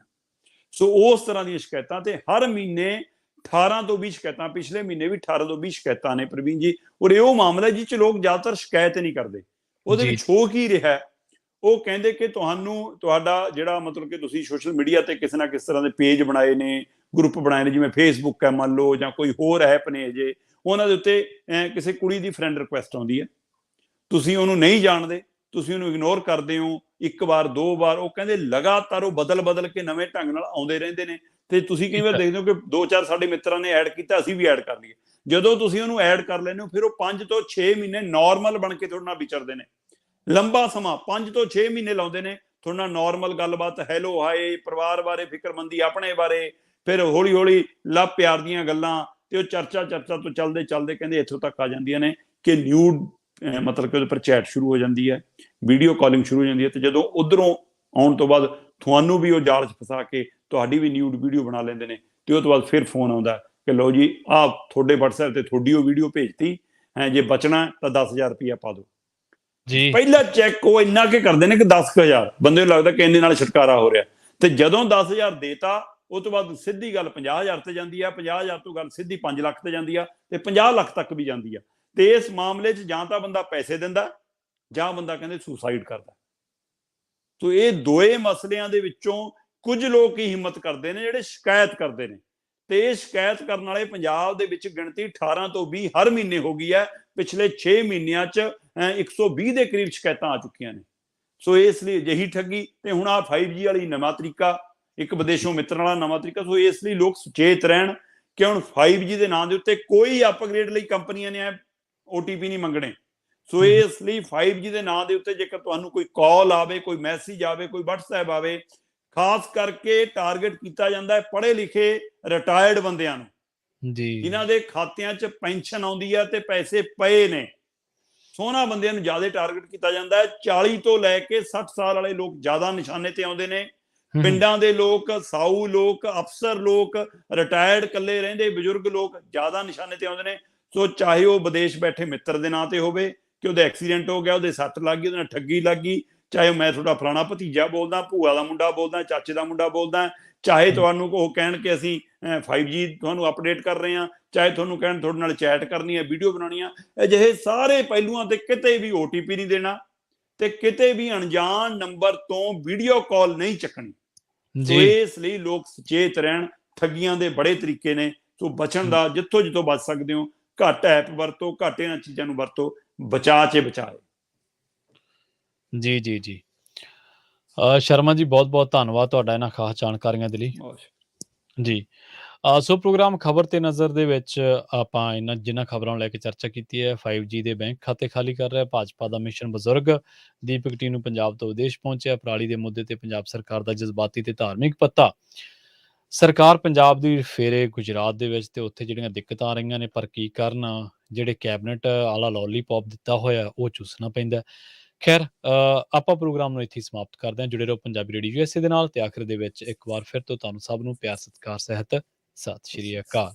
S2: ਸੋ ਉਸ ਤਰ੍ਹਾਂ ਦੀਆਂ ਸ਼ਿਕਾਇਤਾਂ, ਤੇ ਹਰ ਮਹੀਨੇ 18 ਤੋਂ 20 ਸ਼ਿਕਾਇਤਾਂ, ਪਿਛਲੇ ਮਹੀਨੇ ਵੀ 18 ਤੋਂ 20 ਸ਼ਿਕਾਇਤਾਂ ਨੇ ਪ੍ਰਵੀਨ ਜੀ। ਔਰ ਇਹ ਉਹ ਮਾਮਲਾ ਜਿਹ 'ਚ ਲੋਕ ਜ਼ਿਆਦਾਤਰ ਸ਼ਿਕਾਇਤ ਨਹੀਂ ਕਰਦੇ, ਉਹਦੇ ਵਿੱਚ ਹੋ ਕੀ ਰਿਹਾ। ਉਹ ਕਹਿੰਦੇ ਕਿ ਤੁਹਾਨੂੰ, ਤੁਹਾਡਾ ਜਿਹੜਾ ਮਤਲਬ ਕਿ ਤੁਸੀਂ ਸੋਸ਼ਲ ਮੀਡੀਆ ਤੇ ਕਿਸੇ ਨਾ ਕਿਸ ਤਰ੍ਹਾਂ ਦੇ ਪੇਜ ਬਣਾਏ ਨੇ, ਗਰੁੱਪ ਬਣਾਏ ਨੇ, ਜਿਵੇਂ ਫੇਸਬੁੱਕ ਹੈ ਮੰਨ ਲਓ, ਜਾਂ ਕੋਈ ਹੋਰ ਐਪ ਨੇ ਜੇ, ਉਹਨਾਂ ਦੇ ਉੱਤੇ ਕਿਸੇ ਕੁੜੀ ਦੀ ਫਰੈਂਡ ਰਿਕੁਐਸਟ ਆਉਂਦੀ ਹੈ, ਤੁਸੀਂ ਉਹਨੂੰ ਨਹੀਂ ਜਾਣਦੇ, ਤੁਸੀਂ ਉਹਨੂੰ ਇਗਨੋਰ ਕਰਦੇ ਹੋ, 1 ਵਾਰ 2 ਵਾਰ, ਉਹ ਕਹਿੰਦੇ ਲਗਾਤਾਰ ਉਹ ਬਦਲ ਕੇ ਨਵੇਂ ਢੰਗ ਨਾਲ ਆਉਂਦੇ ਰਹਿੰਦੇ ਨੇ, ਤੇ ਤੁਸੀਂ ਕਈ ਵਾਰ ਦੇਖਦੇ ਹੋ ਕਿ 2-4 ਸਾਡੇ ਮਿੱਤਰਾਂ ਨੇ ਐਡ ਕੀਤਾ, ਅਸੀਂ ਵੀ ਐਡ ਕਰ ਲਈਏ। ਜਦੋਂ ਤੁਸੀਂ ਉਹਨੂੰ ਐਡ ਕਰ ਲੈਂਦੇ ਹੋ, ਫਿਰ ਉਹ 5 ਤੋਂ 6 ਮਹੀਨੇ ਨਾਰਮਲ ਬਣ ਕੇ ਤੁਹਾਡੇ ਨਾਲ ਵਿਚਰਦੇ ਨੇ, ਲੰਬਾ ਸਮਾਂ 5 ਤੋਂ 6 ਮਹੀਨੇ ਲਾਉਂਦੇ ਨੇ ਤੁਹਾਡੇ ਨਾਲ ਨਾਰਮਲ ਗੱਲਬਾਤ, ਹੈਲੋ ਹਾਏ, ਪਰਿਵਾਰ ਬਾਰੇ ਫਿਕਰਮੰਦੀ, ਆਪਣੇ ਬਾਰੇ, ਫਿਰ ਹੌਲੀ ਹੌਲੀ ਲਵ ਪਿਆਰ ਦੀਆਂ ਗੱਲਾਂ, ਤੇ ਉਹ ਚਰਚਾ ਤੋਂ ਚੱਲਦੇ ਕਹਿੰਦੇ ਇੱਥੋਂ ਤੱਕ ਆ ਜਾਂਦੀਆਂ ਨੇ ਕਿ ਨਿਊਡ, ਮਤਲਬ ਕਿ ਉਹਦੇ ਪਰ ਚੈਟ ਸ਼ੁਰੂ ਹੋ ਜਾਂਦੀ ਹੈ, ਵੀਡੀਓ ਕਾਲਿੰਗ ਸ਼ੁਰੂ ਹੋ ਜਾਂਦੀ ਹੈ, ਤੇ ਜਦੋਂ ਉਧਰੋਂ ਆਉਣ ਤੋਂ ਬਾਅਦ ਤੁਹਾਨੂੰ ਵੀ ਉਹ ਜਾਲ 'ਚ ਫਸਾ ਕੇ ਤੁਹਾਡੀ ਵੀ ਨਿਊਡ ਵੀਡੀਓ ਬਣਾ ਲੈਂਦੇ ਨੇ, ਤੇ ਉਹ ਤੋਂ ਬਾਅਦ ਫਿਰ ਫੋਨ ਆਉਂਦਾ ਕਿ ਲਓ ਜੀ ਆਹ ਤੁਹਾਡੇ WhatsApp ਤੇ ਤੁਹਾਡੀ ਉਹ ਵੀਡੀਓ ਭੇਜਤੀ ਹੈ, ਜੇ ਬਚਣਾ ਤਾਂ 10,000 ਰੁਪਇਆ ਪਾ ਦਿਓ। ਪਹਿਲਾ ਚੈੱਕ ਉਹ ਇੰਨਾ ਕਿ ਕਰਦੇ ਨੇ ਕਿ 10,000, ਬੰਦੇ ਨੂੰ ਲੱਗਦਾ ਕਿ ਇੰਨੇ ਨਾਲ ਛੁਟਕਾਰਾ ਹੋ ਰਿਹਾ, ਤੇ ਜਦੋਂ 10,000 ਦੇਤਾ, ਉਹ ਤੋਂ ਬਾਅਦ ਸਿੱਧੀ ਗੱਲ 50,000 ਤੇ ਜਾਂਦੀ ਆ, 50,000 ਤੋਂ ਗੱਲ ਸਿੱਧੀ 5 ਲੱਖ ਤੇ ਜਾਂਦੀ ਆ, ਤੇ 50 ਲੱਖ ਤੱਕ ਵੀ ਜਾਂਦੀ ਆ। ਤੇ ਇਸ ਮਾਮਲੇ 'ਚ ਜਾਂ ਤਾਂ ਬੰਦਾ ਪੈਸੇ ਦਿੰਦਾ, ਜਾਂ ਬੰਦਾ ਕਹਿੰਦੇ ਸੁਸਾਈਡ ਕਰਦਾ। ਤੋ ਇਹ ਦੋਏ ਮਸਲਿਆਂ ਦੇ ਵਿੱਚੋਂ ਕੁਝ ਲੋਕ ਹੀ ਹਿੰਮਤ ਕਰਦੇ ਨੇ ਜਿਹੜੇ ਸ਼ਿਕਾਇਤ ਕਰਦੇ ਨੇ, ਤੇ ਇਹ ਸ਼ਿਕਾਇਤ ਕਰਨ ਵਾਲੇ ਪੰਜਾਬ ਦੇ ਵਿੱਚ ਗਿਣਤੀ 18 ਤੋਂ 20 ਹਰ ਮਹੀਨੇ ਹੋ ਗਈ ਹੈ। ਪਿਛਲੇ 6 ਮਹੀਨਿਆਂ 'ਚ 120 ਦੇ ਕਰੀਬ ਸ਼ਿਕਾਇਤਾਂ ਆ ਚੁੱਕੀਆਂ ਨੇ। ਸੋ ਇਸ ਲਈ ਅਜਿਹੀ ਠੱਗੀ, ਤੇ ਹੁਣ ਆ 5G ਵਾਲੀ ਨਵਾਂ ਤਰੀਕਾ, ਇੱਕ ਵਿਦੇਸ਼ੋਂ ਮਿੱਤਰਾਂ ਵਾਲਾ ਨਵਾਂ ਤਰੀਕਾ। ਸੋ ਇਸ ਲਈ ਲੋਕ ਸੁਚੇਤ ਰਹਿਣ ਕਿ ਹੁਣ 5G ਦੇ ਨਾਂ ਦੇ ਉੱਤੇ ਕੋਈ ਅਪਗ੍ਰੇਡ ਲਈ ਕੰਪਨੀਆਂ ਨੇ OTP ਨਹੀਂ ਮੰਗਣੇ। ਸੋ ਇਸ ਲਈ 5G ਦੇ ਨਾਂ ਦੇ ਉੱਤੇ ਜੇਕਰ ਤੁਹਾਨੂੰ ਕੋਈ ਕਾਲ ਆਵੇ, ਕੋਈ ਮੈਸੇਜ ਆਵੇ, ਕੋਈ WhatsApp ਆਵੇ, ਖਾਸ ਕਰਕੇ ਟਾਰਗੇਟ ਕੀਤਾ ਜਾਂਦਾ ਹੈ ਪੜ੍ਹੇ ਲਿਖੇ ਰਿਟਾਇਰਡ ਬੰਦਿਆਂ ਨੂੰ, ਜਿਨ੍ਹਾਂ ਦੇ ਖਾਤਿਆਂ 'ਚ ਪੈਨਸ਼ਨ ਆਉਂਦੀ ਹੈ ਤੇ ਪੈਸੇ ਪਏ ਨੇ। ਸੋਹਣਾ ਬੰਦਿਆਂ ਨੂੰ ਜ਼ਿਆਦਾ ਟਾਰਗੇਟ ਕੀਤਾ ਜਾਂਦਾ ਹੈ। 40 ਤੋਂ ਲੈ ਕੇ 60 ਸਾਲ ਵਾਲੇ ਲੋਕ ਜ਼ਿਆਦਾ ਨਿਸ਼ਾਨੇ ਤੇ ਆਉਂਦੇ ਨੇ। ਪਿੰਡਾਂ ਦੇ ਲੋਕ, ਸਾਊ ਲੋਕ, ਅਫਸਰ ਲੋਕ, ਰਿਟਾਇਰਡ ਇਕੱਲੇ ਰਹਿੰਦੇ ਬਜ਼ੁਰਗ ਲੋਕ ਜ਼ਿਆਦਾ ਨਿਸ਼ਾਨੇ ਤੇ ਆਉਂਦੇ ਨੇ। ਸੋ ਚਾਹੇ ਉਹ ਵਿਦੇਸ਼ ਬੈਠੇ ਮਿੱਤਰ ਦੇ ਨਾਂ ਤੇ ਹੋਵੇ ਕਿ ਉਹਦਾ ਐਕਸੀਡੈਂਟ ਹੋ ਗਿਆ, ਉਹਦੇ ਸੱਟ ਲੱਗ ਗਈ, ਉਹਦੇ ਨਾਲ ਠੱਗੀ ਲੱਗ ਗਈ, ਚਾਹੇ ਮੈਂ ਤੁਹਾਡਾ ਫਲਾਣਾ ਭਤੀਜਾ ਬੋਲਦਾ, ਭੂਆ ਦਾ ਮੁੰਡਾ ਬੋਲਦਾ, ਚਾਚੇ ਦਾ ਮੁੰਡਾ ਬੋਲਦਾ, ਚਾਹੇ ਤੁਹਾਨੂੰ ਉਹ ਕਹਿਣ ਕਿ ਅਸੀਂ 5G ਤੁਹਾਨੂੰ ਅਪਡੇਟ ਕਰ ਰਹੇ ਹਾਂ, ਚਾਹੇ ਤੁਹਾਨੂੰ ਕਹਿਣ ਤੁਹਾਡੇ ਨਾਲ ਚੈਟ ਕਰਨੀ ਹੈ, ਵੀਡੀਓ ਬਣਾਉਣੀ ਆ, ਅਜਿਹੇ ਸਾਰੇ ਪਹਿਲੂਆਂ ਤੇ ਕਿਤੇ ਵੀ OTP ਨਹੀਂ ਦੇਣਾ, ਤੇ ਕਿਤੇ ਵੀ ਅਣਜਾਣ ਨੰਬਰ ਤੋਂ ਵੀਡੀਓ ਕਾਲ ਨਹੀਂ ਚੱਕਣੀ। ਸੋ
S1: ਜੀ
S2: ਇਸ ਲਈ ਲੋਕ ਸੁਚੇਤ ਰਹਿਣ। ਠੱਗੀਆਂ ਦੇ ਬੜੇ ਤਰੀਕੇ ਨੇ, ਸੋ ਬਚਣ ਦਾ ਜਿੱਥੋਂ ਜਿੱਥੋਂ ਬਚ ਸਕਦੇ ਹੋ, ਘੱਟ ਐਪ ਵਰਤੋ, ਘੱਟ ਇਹਨਾਂ ਚੀਜ਼ਾਂ ਨੂੰ ਵਰਤੋ, ਬਚਾ 'ਚ ਬਚਾਏ।
S1: ਜੀ ਜੀ ਜੀ ਸ਼ਰਮਾ ਜੀ, ਬਹੁਤ ਬਹੁਤ ਧੰਨਵਾਦ ਤੁਹਾਡਾ ਇਹਨਾਂ ਖਾਸ ਜਾਣਕਾਰੀਆਂ ਦੇ ਲਈ। ਜੀ ਸੋ ਪ੍ਰੋਗਰਾਮ ਖਬਰ ਤੇ ਨਜ਼ਰ ਦੇ ਵਿੱਚ ਆਪਾਂ ਇਹਨਾਂ ਜਿਨ੍ਹਾਂ ਖਬਰਾਂ ਨੂੰ ਲੈ ਕੇ ਚਰਚਾ ਕੀਤੀ ਹੈ। 5G ਦੇ ਬੈਂਕ ਖਾਤੇ ਖਾਲੀ ਕਰ ਰਿਹਾ ਭਾਜਪਾ ਦਾ ਮਿਸ਼ਨ ਬਜ਼ੁਰਗ, ਦੀਪਕ ਟੀਨੂ ਪੰਜਾਬ ਤੋਂ ਵਿਦੇਸ਼ ਪਹੁੰਚਿਆ, ਪਰਾਲੀ ਦੇ ਮੁੱਦੇ ਤੇ ਪੰਜਾਬ ਸਰਕਾਰ ਦਾ ਜਜ਼ਬਾਤੀ ਤੇ ਧਾਰਮਿਕ ਪੱਤਾ, ਸਰਕਾਰ ਪੰਜਾਬ ਦੀ ਫੇਰੇ ਗੁਜਰਾਤ ਦੇ ਵਿੱਚ ਤੇ ਉੱਥੇ ਜਿਹੜੀਆਂ ਦਿੱਕਤਾਂ ਆ ਰਹੀਆਂ ਨੇ, ਪਰ ਕੀ ਕਰਨ, ਜਿਹੜੇ ਕੈਬਨਿਟ ਵਾਲਾ ਲੋਲੀਪੌਪ ਦਿੱਤਾ ਹੋਇਆ ਉਹ ਚੂਸਣਾ ਪੈਂਦਾ। ਖੈਰ ਆਪਾਂ ਪ੍ਰੋਗਰਾਮ ਨੂੰ ਇੱਥੇ ਹੀ ਸਮਾਪਤ ਕਰਦੇ ਹਾਂ। ਜੁੜੇ ਰਹੋ ਪੰਜਾਬੀ ਰੇਡੀਓ USA ਦੇ ਨਾਲ, ਤੇ ਆਖਿਰ ਦੇ ਵਿੱਚ ਇੱਕ ਵਾਰ ਫਿਰ ਤੋਂ ਤੁਹਾਨੂੰ ਸਭ ਨੂੰ ਪਿਆਰ ਸਤਿਕਾਰ ਸਹਿਤ ਸਤਿ ਸ਼੍ਰੀ ਅਕਾਲ।